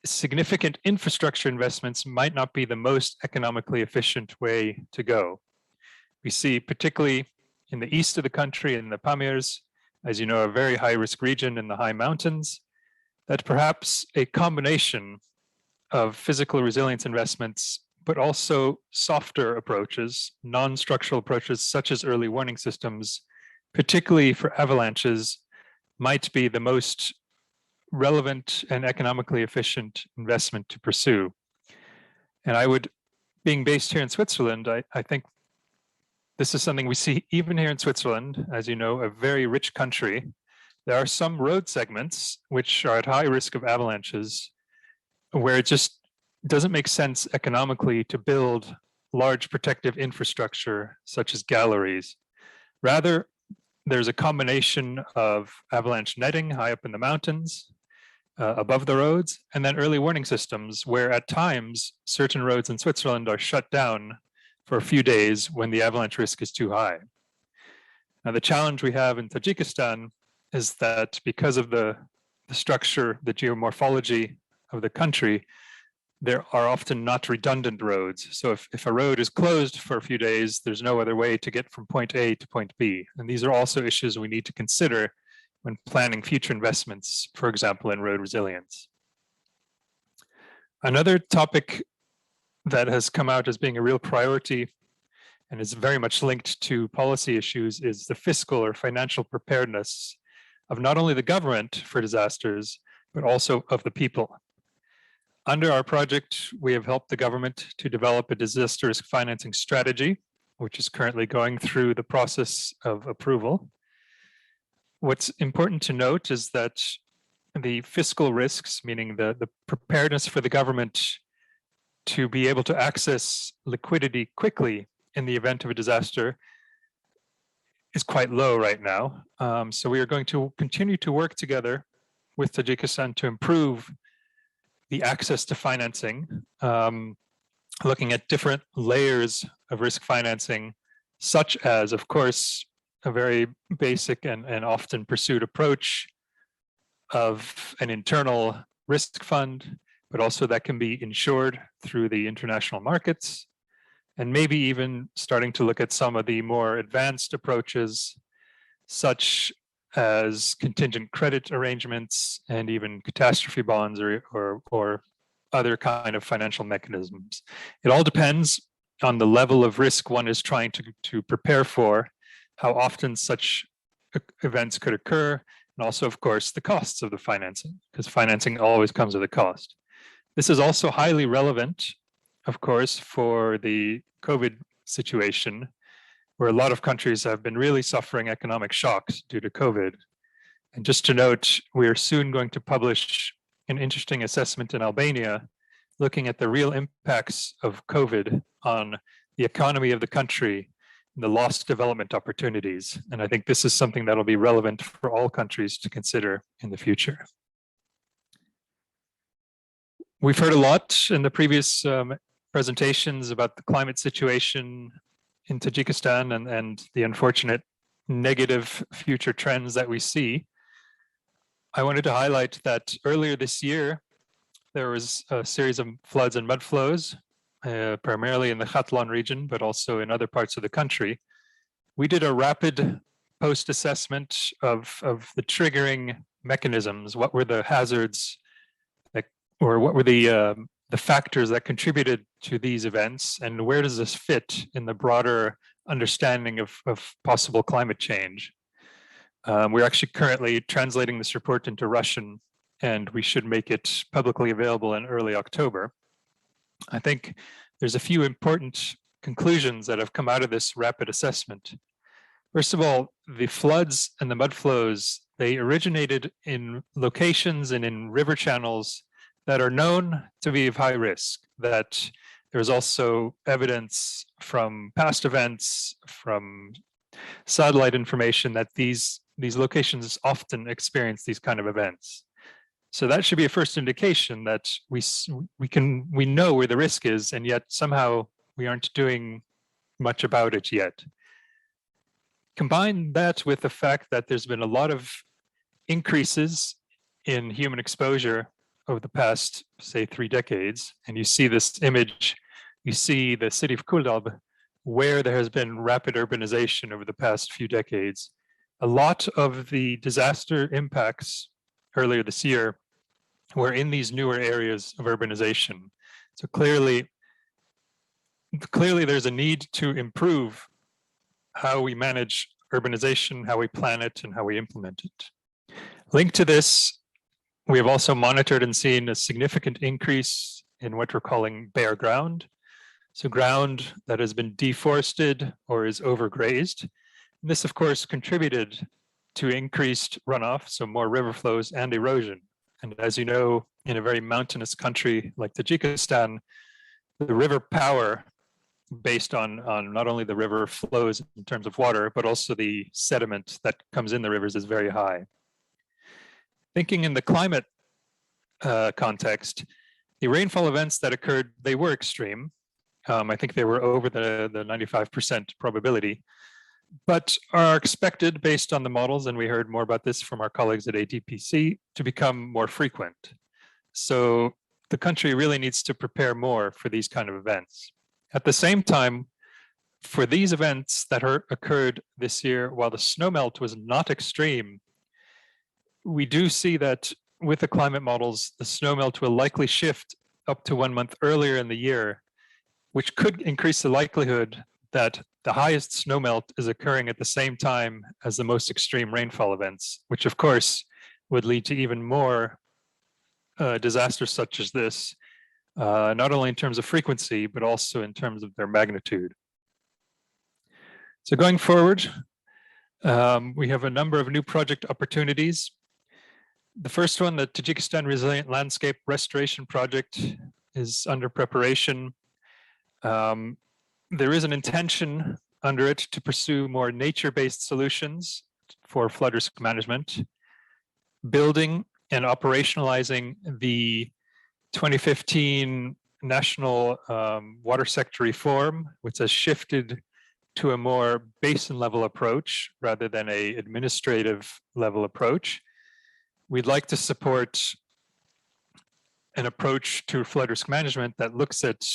significant infrastructure investments might not be the most economically efficient way to go. We see particularly in the east of the country, in the Pamirs, as you know, a very high risk region in the high mountains, that perhaps a combination of physical resilience investments, but also softer approaches, non-structural approaches such as early warning systems, particularly for avalanches, might be the most relevant and economically efficient investment to pursue. And I would, being based here in Switzerland, I think this is something we see even here in Switzerland, as you know, a very rich country. There are some road segments which are at high risk of avalanches, where it just doesn't make sense economically to build large protective infrastructure such as galleries. Rather, there's a combination of avalanche netting high up in the mountains, above the roads, and then early warning systems where at times certain roads in Switzerland are shut down for a few days when the avalanche risk is too high. Now, the challenge we have in Tajikistan is that because of the structure, the geomorphology of the country, there are often not redundant roads. So if a road is closed for a few days, there's no other way to get from point A to point B. And these are also issues we need to consider when planning future investments, for example, in road resilience. Another topic that has come out as being a real priority and is very much linked to policy issues is the fiscal or financial preparedness of not only the government for disasters, but also of the people. Under our project, we have helped the government to develop a disaster risk financing strategy, which is currently going through the process of approval. What's important to note is that the fiscal risks, meaning the preparedness for the government to be able to access liquidity quickly in the event of a disaster, is quite low right now. So we are going to continue to work together with Tajikistan to improve the access to financing, looking at different layers of risk financing, such as, of course, a very basic and often pursued approach of an internal risk fund, but also that can be insured through the international markets, and maybe even starting to look at some of the more advanced approaches, such as contingent credit arrangements and even catastrophe bonds or other kind of financial mechanisms. It all depends on the level of risk one is trying to prepare for, how often such events could occur, and also, of course, the costs of the financing, because financing always comes with a cost. This is also highly relevant, of course, for the COVID situation, where a lot of countries have been really suffering economic shocks due to COVID. And just to note, we are soon going to publish an interesting assessment in Albania, looking at the real impacts of COVID on the economy of the country, the lost development opportunities. And I think this is something that will be relevant for all countries to consider in the future. We've heard a lot in the previous presentations about the climate situation in Tajikistan and the unfortunate negative future trends that we see. I wanted to highlight that earlier this year, there was a series of floods and mud flows, primarily in the Khatlon region, but also in other parts of the country. We did a rapid post-assessment of the triggering mechanisms. What were the hazards, or what were the factors that contributed to these events, and where does this fit in the broader understanding of possible climate change? We're actually currently translating this report into Russian, and we should make it publicly available in early October. I think there's a few important conclusions that have come out of this rapid assessment. First of all, the floods and the mud flows, they originated in locations and in river channels that are known to be of high risk, that there's also evidence from past events, from satellite information, that these locations often experience these kind of events. So that should be a first indication that we know where the risk is, and yet somehow we aren't doing much about it yet. Combine that with the fact that there's been a lot of increases in human exposure over the past, say, 3 decades, and you see this image, you see the city of Kuldab, where there has been rapid urbanization over the past few decades. A lot of the disaster impacts earlier this year were in these newer areas of urbanization. So clearly there's a need to improve how we manage urbanization, how we plan it, and how we implement it. Linked to this, we have also monitored and seen a significant increase in what we're calling bare ground. So ground that has been deforested or is overgrazed. And this, of course, contributed to increased runoff, so more river flows and erosion. And as you know, in a very mountainous country like Tajikistan, the river power based on not only the river flows in terms of water, but also the sediment that comes in the rivers is very high. Thinking in the climate context, the rainfall events that occurred, they were extreme. I think they were over the 95% probability, but are expected based on the models, and we heard more about this from our colleagues at ADPC, to become more frequent. So the country really needs to prepare more for these kind of events. At the same time, for these events that occurred this year, while the snowmelt was not extreme, we do see that with the climate models, the snowmelt will likely shift up to 1 month earlier in the year, which could increase the likelihood that the highest snowmelt is occurring at the same time as the most extreme rainfall events, which of course would lead to even more disasters such as this, not only in terms of frequency, but also in terms of their magnitude. So going forward, we have a number of new project opportunities. The first one, the Tajikistan Resilient Landscape Restoration Project, is under preparation. There is an intention under it to pursue more nature-based solutions for flood risk management, building and operationalizing the 2015 National Water Sector Reform, which has shifted to a more basin level approach rather than an administrative level approach. We'd like to support an approach to flood risk management that looks at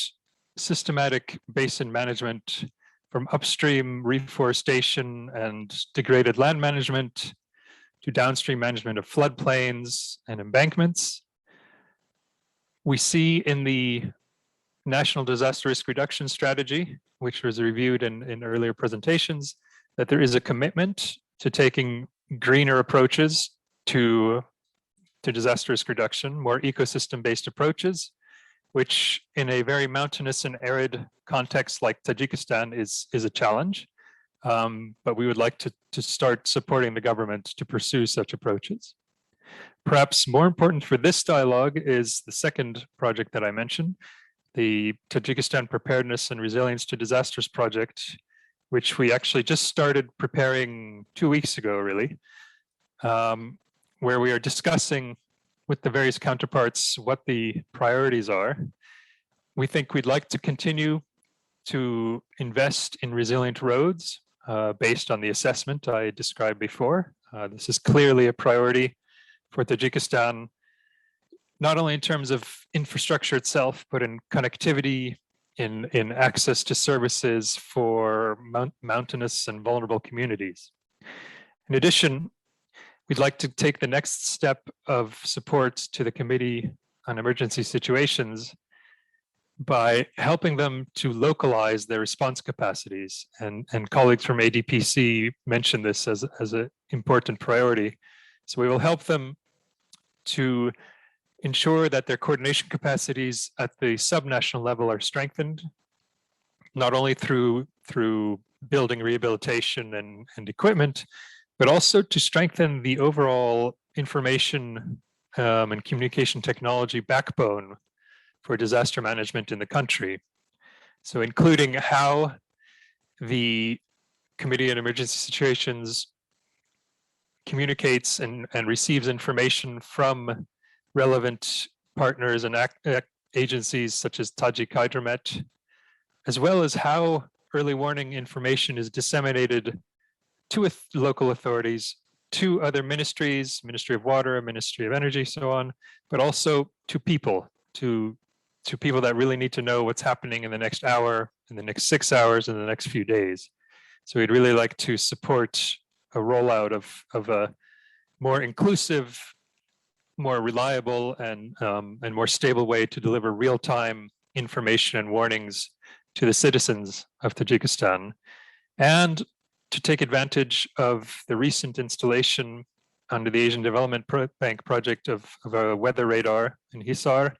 systematic basin management from upstream reforestation and degraded land management to downstream management of floodplains and embankments. We see in the National Disaster Risk Reduction Strategy, which was reviewed in earlier presentations, that there is a commitment to taking greener approaches to disaster risk reduction, more ecosystem-based approaches, which in a very mountainous and arid context like Tajikistan is a challenge. But we would like to start supporting the government to pursue such approaches. Perhaps more important for this dialogue is the second project that I mentioned, the Tajikistan Preparedness and Resilience to Disasters Project, which we actually just started preparing 2 weeks ago, really, where we are discussing with the various counterparts what the priorities are. We think we'd like to continue to invest in resilient roads based on the assessment I described before. This is clearly a priority for Tajikistan, not only in terms of infrastructure itself, but in connectivity, in access to services for mountainous and vulnerable communities. In addition, we'd like to take the next step of support to the Committee on Emergency Situations by helping them to localize their response capacities. And colleagues from ADPC mentioned this as an important priority. So we will help them to ensure that their coordination capacities at the subnational level are strengthened, not only through building rehabilitation and equipment, but also to strengthen the overall information and communication technology backbone for disaster management in the country. So including how the Committee on Emergency Situations communicates and receives information from relevant partners and agencies such as Tajik Hydromet, as well as how early warning information is disseminated to local authorities, to other ministries, Ministry of Water, Ministry of Energy, so on, but also to people, to people that really need to know what's happening in the next hour, in the next 6 hours, in the next few days. So we'd really like to support a rollout of a more inclusive, more reliable, and more stable way to deliver real-time information and warnings to the citizens of Tajikistan, and to take advantage of the recent installation under the Asian Development Bank project of a weather radar in Hisar,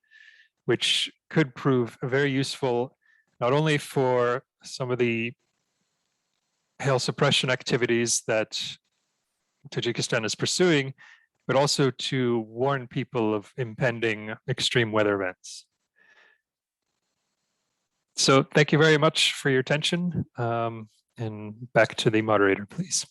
which could prove very useful, not only for some of the hail suppression activities that Tajikistan is pursuing, but also to warn people of impending extreme weather events. So thank you very much for your attention. And back to the moderator, please.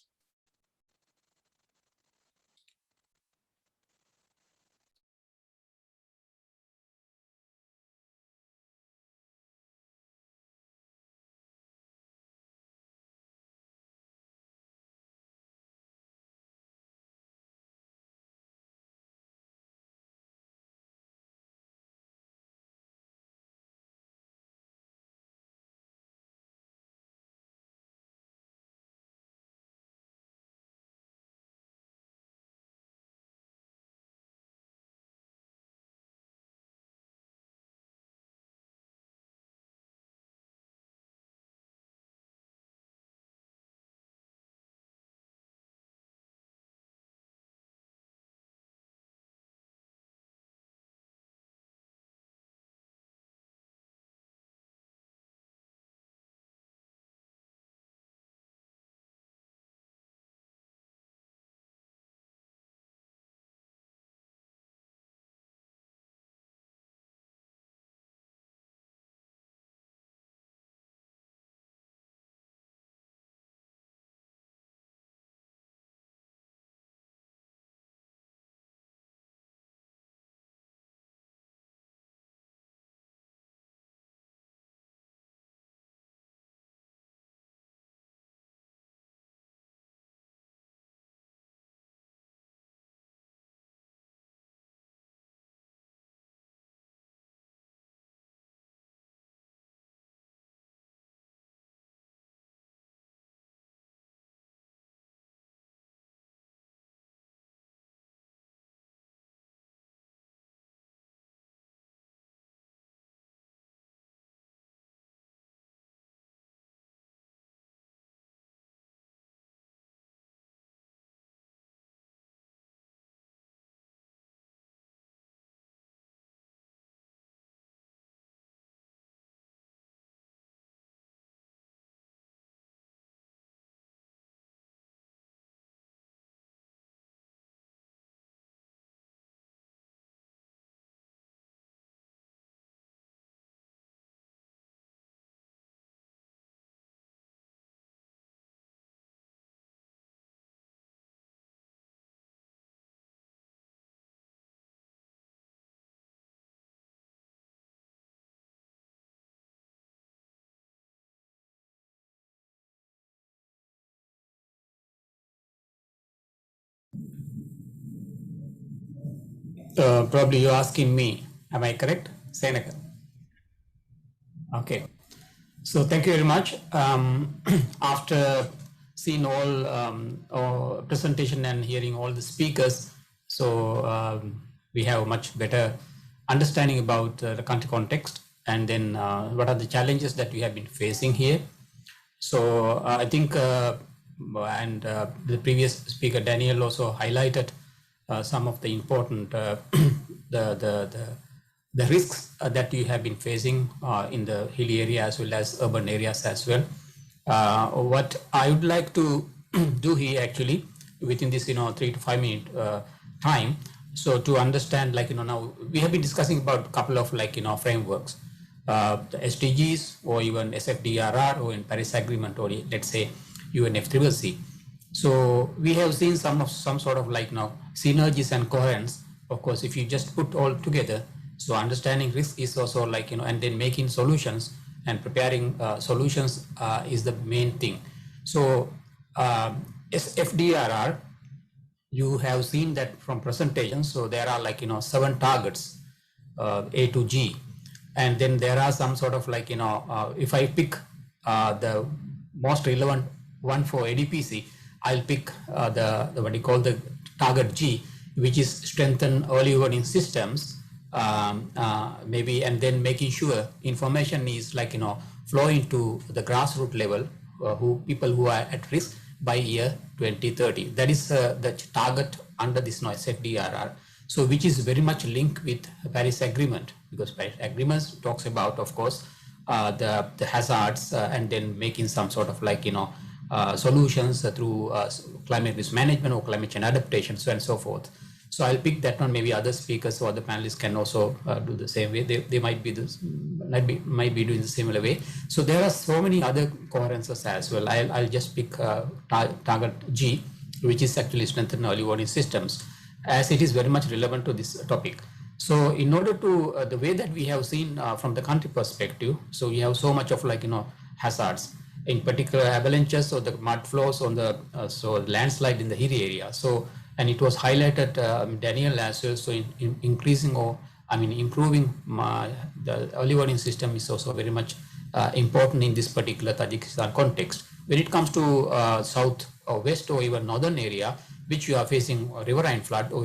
Probably you're asking me, am I correct, Seneka? Okay, so thank you very much. After seeing all presentation and hearing all the speakers, so we have a much better understanding about the country context, and then what are the challenges that we have been facing here. So I think, the previous speaker Daniel also highlighted some of the important the risks that you have been facing in the hilly area as well as urban areas as well. What I would like to do here actually within this 3 to 5 minute time, so to understand, like now we have been discussing about a couple of frameworks, the SDGs or even SFDRR or in Paris Agreement or let's say UNFCCC. So we have seen some sort of synergies and coherence. Of course, if you just put all together, so understanding risk is also and then making solutions and preparing solutions is the main thing. So SFDRR, you have seen that from presentations. So there are 7 targets, A to G, and then there are some sort of if I pick the most relevant one for ADPC, I'll pick the what you call the target G, which is strengthen early warning systems, maybe, and then making sure information is flowing to the grassroots level, people who are at risk, by year 2030. That is the target under this SFDRR. So which is very much linked with Paris Agreement, because Paris Agreement talks about, of course, the hazards and then making some sort of solutions through climate risk management or climate change adaptation, so and so forth. So I'll pick that one. Maybe other speakers or other panelists can also do the same way. They might be doing the similar way. So there are so many other coherences as well. I'll just pick target G, which is actually strengthen early warning systems, as it is very much relevant to this topic. So in order to the way that we have seen from the country perspective, so we have so much of hazards, in particular avalanches or the mud flows on the landslide in the hilly area. So, and it was highlighted Daniel as well. So in increasing or improving the early warning system is also very much important in this particular Tajikistan context. When it comes to south or west or even northern area, which you are facing riverine flood or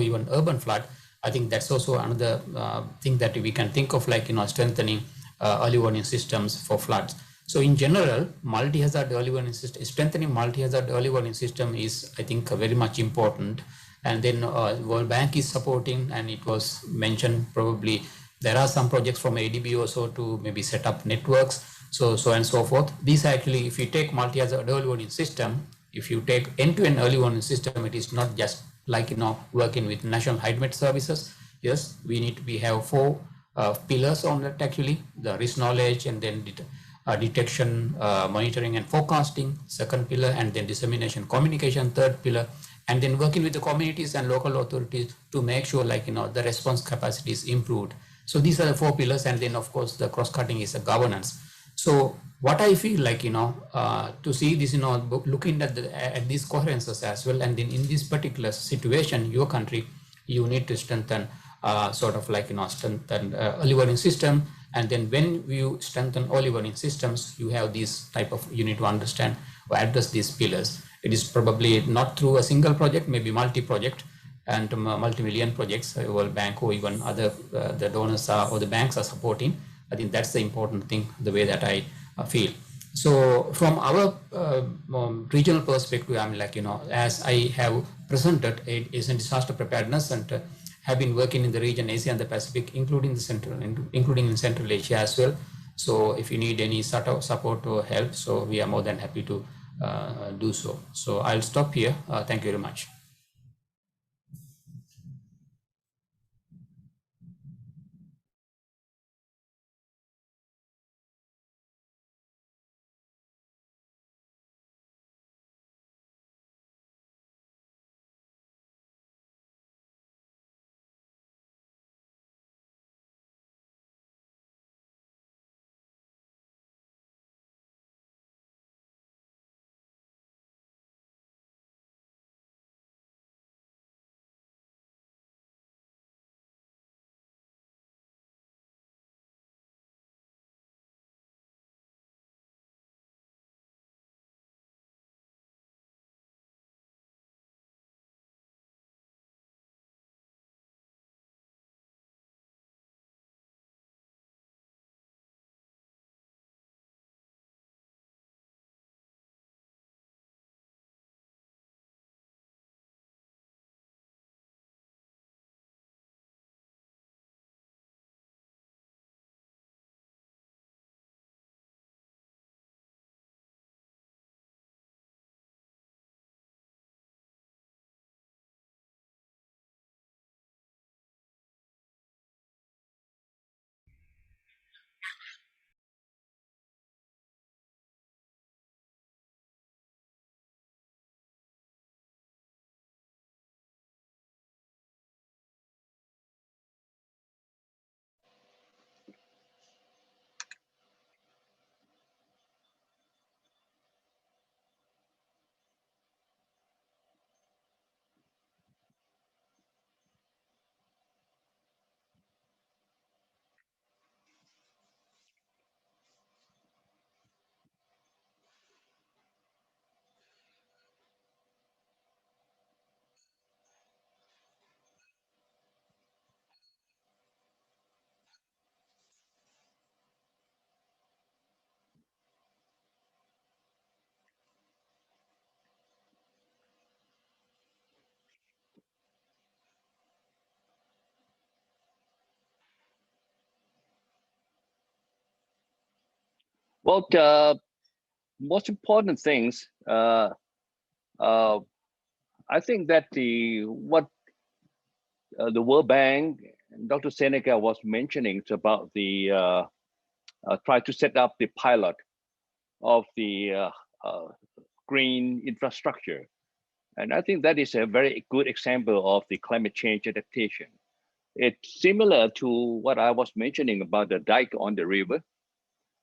even urban flood, I think that's also another thing that we can think of, strengthening early warning systems for floods. So in general, multi-hazard early warning system, strengthening multi-hazard early warning system is, I think, very much important. And then World Bank is supporting, and it was mentioned probably there are some projects from ADB also to maybe set up networks, so and so forth. These actually, if you take multi-hazard early warning system, if you take end-to-end early warning system, it is not just working with National HIDMET services. Yes, we have 4 pillars on that actually: the risk knowledge, and then detection, monitoring and forecasting, second pillar, and then dissemination communication, third pillar, and then working with the communities and local authorities to make sure the response capacity is improved. So these are the 4 pillars, and then of course the cross-cutting is a governance. So what I feel to see this, looking at these coherences as well, and then in this particular situation, your country, you need to strengthen strengthen early warning system. And then when you strengthen early warning systems, you have these you need to understand or address these pillars. It is probably not through a single project, maybe multi-project and multi-million projects, World Bank or even other the donors or the banks are supporting. I think that's the important thing, the way that I feel. So from our regional perspective, as I have presented, it is in disaster preparedness and have been working in the region Asia and the Pacific, including in Central Asia as well. So if you need any sort of support or help, so we are more than happy to do so. So I'll stop here. Thank you very much. Well, the most important things, I think that the World Bank, Dr. Seneca was mentioning about the try to set up the pilot of the green infrastructure. And I think that is a very good example of the climate change adaptation. It's similar to what I was mentioning about the dike on the river.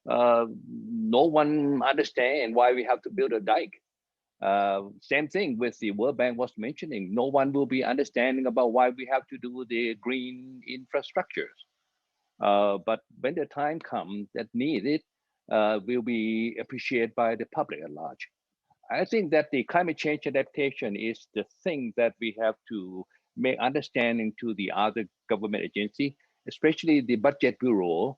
No one understands why we have to build a dike. Same thing with the World Bank was mentioning. No one will be understanding about why we have to do the green infrastructures. But when the time comes that needed, will be appreciated by the public at large. I think that the climate change adaptation is the thing that we have to make understanding to the other government agency, especially the Budget Bureau,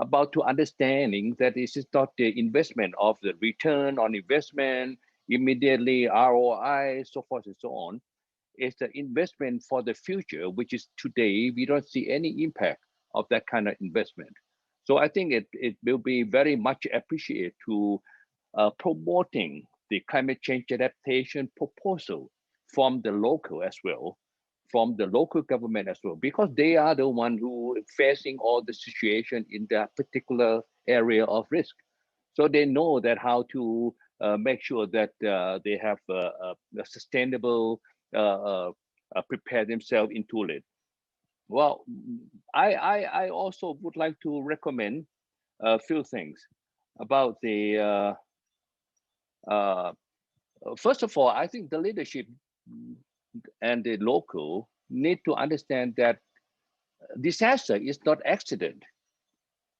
about to understanding that this is not the investment of the return on investment, immediately ROI, so forth and so on. It's the investment for the future, which is today, we don't see any impact of that kind of investment. So I think it will be very much appreciated to promoting the climate change adaptation proposal from the local as well, from the local government as well, because they are the one who facing all the situation in that particular area of risk. So they know that how to make sure that they have a sustainable prepare themselves into it. Well, I also would like to recommend a few things about the first of all, I think the leadership and the local need to understand that disaster is not accident.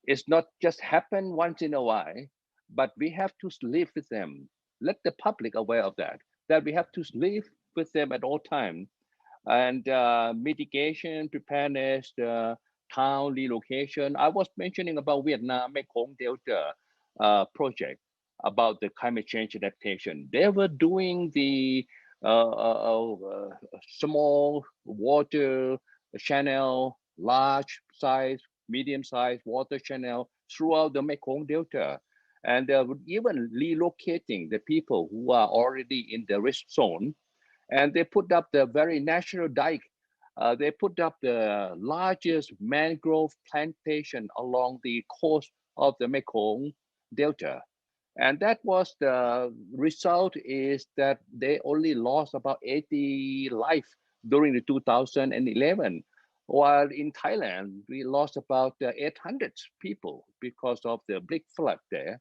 It's not just happen once in a while, but we have to live with them. Let the public aware of that we have to live with them at all time. And mitigation, preparedness, town relocation. I was mentioning about Vietnam Mekong Delta project about the climate change adaptation. They were doing the small water channel, large size, medium size water channel throughout the Mekong Delta. And even relocating the people who are already in the risk zone. And they put up the very natural dike. They put up the largest mangrove plantation along the coast of the Mekong Delta. And that was the result is that they only lost about 80 life during the 2011. While in Thailand, we lost about 800 people because of the big flood there.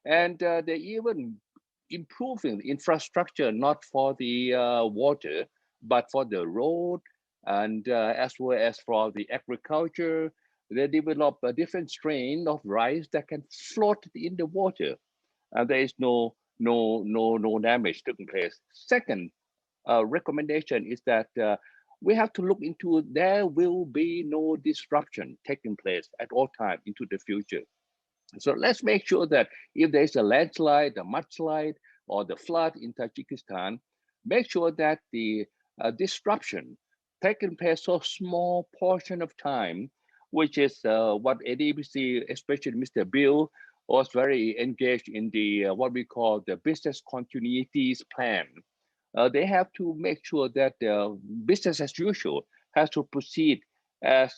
And they even improving the infrastructure, not for the water, but for the road and as well as for the agriculture. They develop a different strain of rice that can float in the water. And there is no damage taking place. Second recommendation is that we have to look into there will be no disruption taking place at all time into the future. So let's make sure that if there's a landslide, a mudslide, or the flood in Tajikistan, make sure that the disruption taking place so small portion of time, which is what ADBC, especially Mr. Bill, was very engaged in the what we call the business continuities plan. They have to make sure that business as usual has to proceed as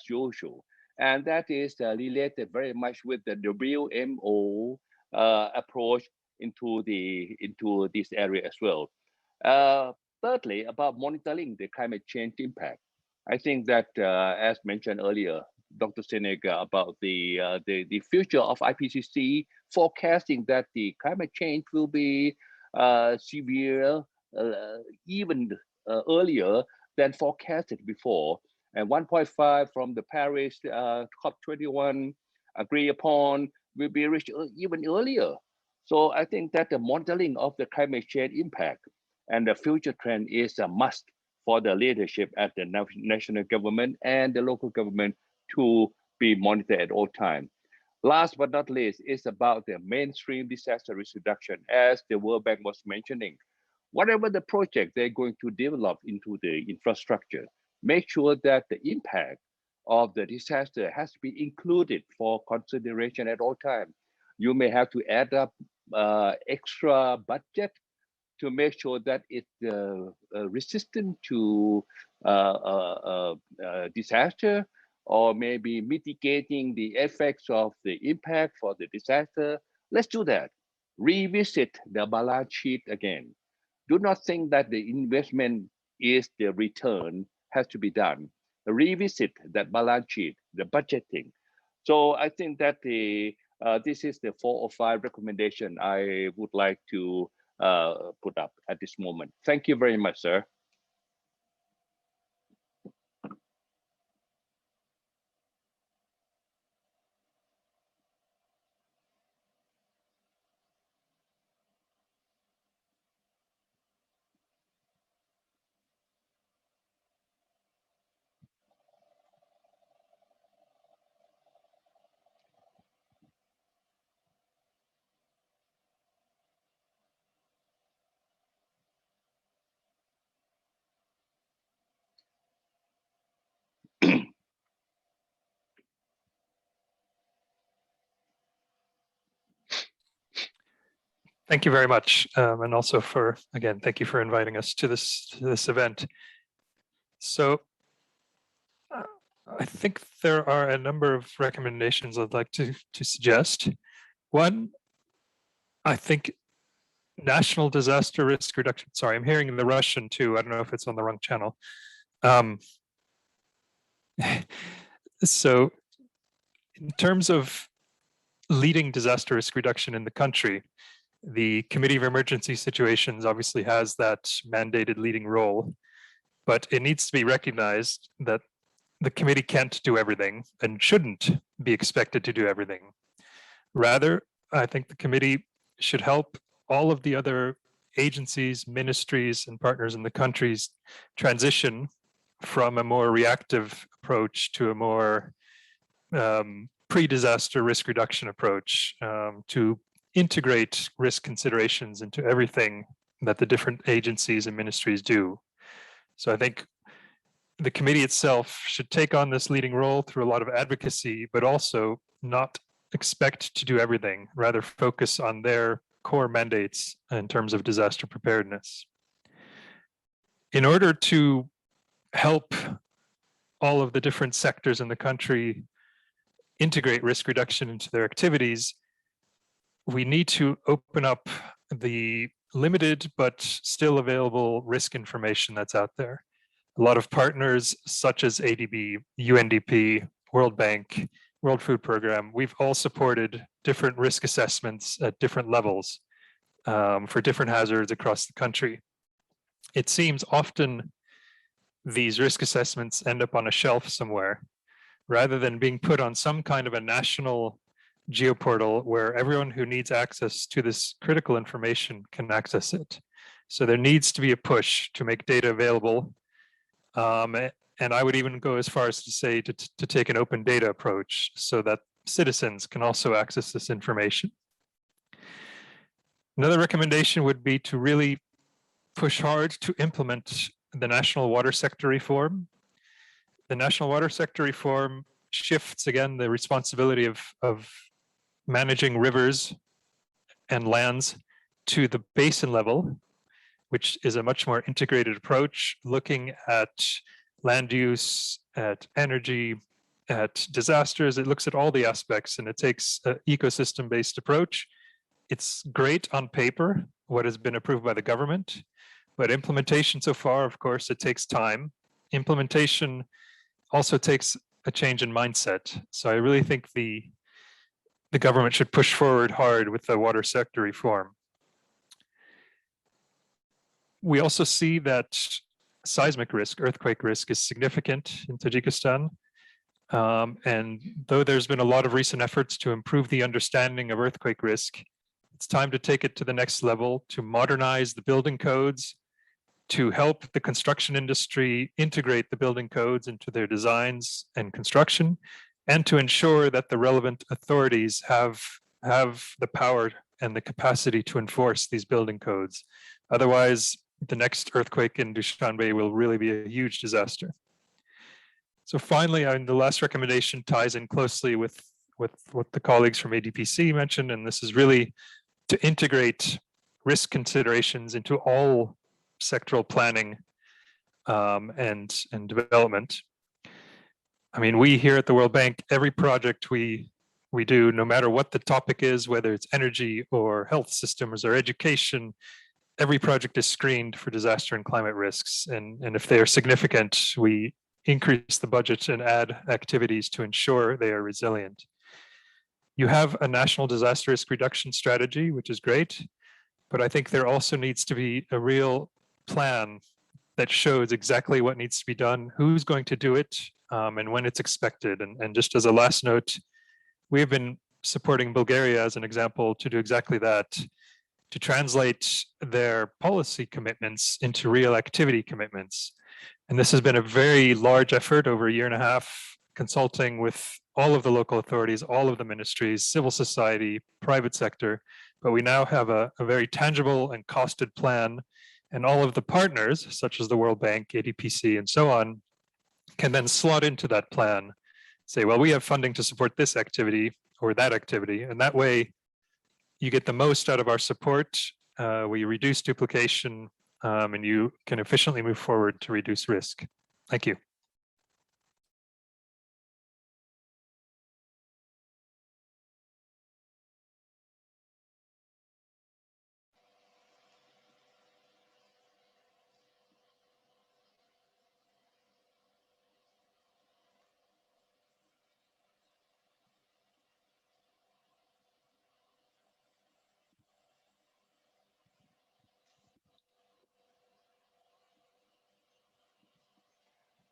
usual. And that is related very much with the WMO approach into this area as well. Thirdly, about monitoring the climate change impact. I think that as mentioned earlier, Dr. Senega, about the future of IPCC forecasting that the climate change will be severe even earlier than forecasted before. And 1.5 from the Paris COP21 agree upon will be reached even earlier. So I think that the modeling of the climate change impact and the future trend is a must for the leadership at the national government and the local government to be monitored at all time. Last but not least is about the mainstream disaster risk reduction, as the World Bank was mentioning. Whatever the project they're going to develop into the infrastructure, make sure that the impact of the disaster has to be included for consideration at all times. you may have to add up extra budget to make sure that it's resistant to disaster, or maybe mitigating the effects of the impact for the disaster. Let's do that. Revisit the balance sheet again. Do not think that the investment is the return has to be done. Revisit that balance sheet, the budgeting. So I think that this is the 4 or 5 recommendation I would like to put up at this moment. Thank you very much, sir. Thank you very much. And also for, again, thank you for inviting us to this event. So I think there are a number of recommendations I'd like to suggest. One, I think national disaster risk reduction. Sorry, I'm hearing the Russian too. I don't know if it's on the wrong channel. So in terms of leading disaster risk reduction in the country, the Committee of Emergency Situations obviously has that mandated leading role, but it needs to be recognized that the committee can't do everything and shouldn't be expected to do everything. Rather, I think the committee should help all of the other agencies, ministries, and partners in the countries transition from a more reactive approach to a more pre-disaster risk reduction approach, to integrate risk considerations into everything that the different agencies and ministries do. So I think the committee itself should take on this leading role through a lot of advocacy, but also not expect to do everything, rather focus on their core mandates in terms of disaster preparedness. In order to help all of the different sectors in the country integrate risk reduction into their activities, we need to open up the limited but still available risk information that's out there. A lot of partners such as ADB, UNDP, World Bank, World Food Program, we've all supported different risk assessments at different levels for different hazards across the country. It seems often these risk assessments end up on a shelf somewhere, rather than being put on some kind of a national geoportal where everyone who needs access to this critical information can access it. So there needs to be a push to make data available. And I would even go as far as to say to take an open data approach so that citizens can also access this information. Another recommendation would be to really push hard to implement the national water sector reform. The national water sector reform shifts, again, the responsibility of managing rivers and lands to the basin level, which is a much more integrated approach, looking at land use, at energy, at disasters. It looks at all the aspects, and it takes an ecosystem-based approach. It's great on paper, what has been approved by the government, but implementation so far, of course, it takes time. Implementation also takes a change in mindset. So I really think the government should push forward hard with the water sector reform. We also see that seismic risk, earthquake risk, is significant in Tajikistan. And though there's been a lot of recent efforts to improve the understanding of earthquake risk, it's time to take it to the next level, to modernize the building codes, to help the construction industry integrate the building codes into their designs and construction, and to ensure that the relevant authorities have the power and the capacity to enforce these building codes. Otherwise, the next earthquake in Dushanbe will really be a huge disaster. So finally, the last recommendation ties in closely with with what the colleagues from ADPC mentioned, and this is really to integrate risk considerations into all sectoral planning and development. I mean, we here at the World Bank, every project we do, no matter what the topic is, whether it's energy or health systems or education, every project is screened for disaster and climate risks. And if they are significant, we increase the budget and add activities to ensure they are resilient. You have a national disaster risk reduction strategy, which is great, but I think there also needs to be a real plan that shows exactly what needs to be done, who's going to do it, and when it's expected. And just as a last note, we have been supporting Bulgaria as an example to do exactly that, to translate their policy commitments into real activity commitments. And this has been a very large effort over a year and a half, consulting with all of the local authorities, all of the ministries, civil society, private sector. But we now have a very tangible and costed plan, and all of the partners, such as the World Bank, ADPC, and so on, can then slot into that plan, say, well, we have funding to support this activity or that activity. And that way, you get the most out of our support, we reduce duplication, and you can efficiently move forward to reduce risk. Thank you.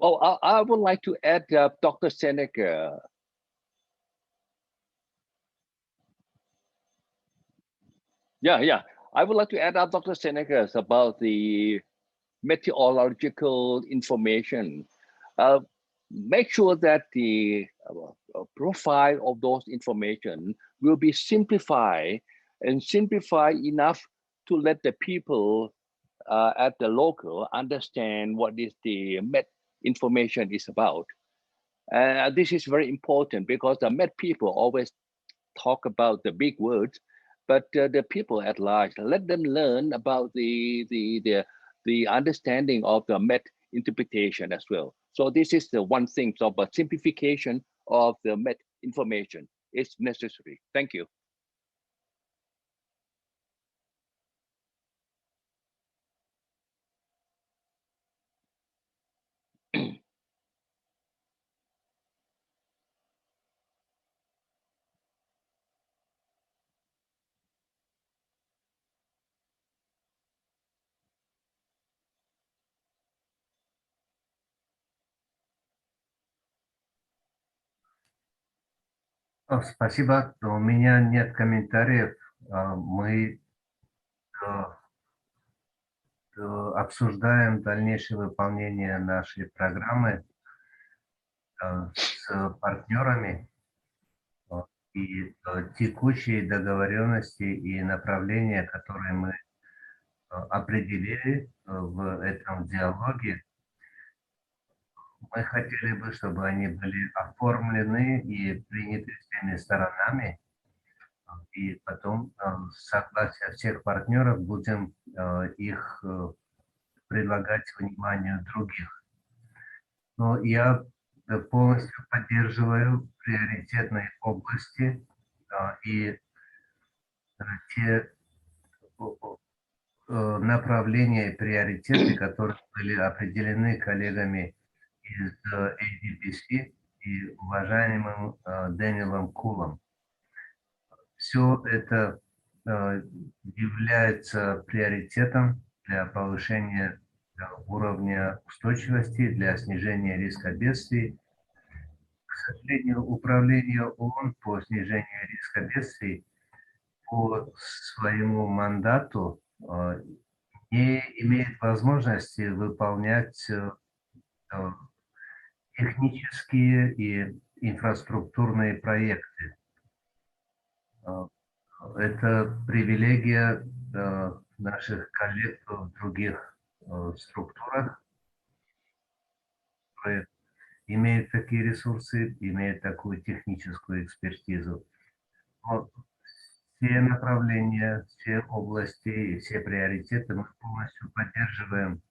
Well, I would like to add Dr. Seneca. Yeah. I would like to add up Dr. Seneca about the meteorological information. Make sure that the profile of those information will be simplified and simplified enough to let the people at the local understand what is the Met information is about. This is very important because the Met people always talk about the big words, but the people at large, let them learn about the understanding of the Met interpretation as well. So this is the one thing, so but simplification of the Met information is necessary. Thank you. Спасибо. У меня нет комментариев. Мы обсуждаем дальнейшее выполнение нашей программы с партнерами, и текущие договоренности и направления, которые мы определили в этом диалоге, мы хотели бы, чтобы они были оформлены и приняты всеми сторонами, и потом с согласия всех партнеров будем их предлагать вниманию других. Но я полностью поддерживаю приоритетные области и те направления и приоритеты, которые были определены коллегами из ADPC и уважаемым Дэниелом Кулом. Все это является приоритетом для повышения уровня устойчивости, для снижения риска бедствий. К сожалению, управление ООН по снижению риска бедствий по своему мандату не имеет возможности выполнять технические и инфраструктурные проекты. Это привилегия наших коллег в других структурах, которые имеют такие ресурсы, имеют такую техническую экспертизу. Вот все направления, все области, все приоритеты мы полностью поддерживаем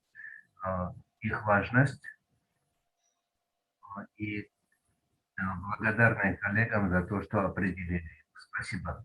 их важность и благодарны коллегам за то, что определили. Спасибо.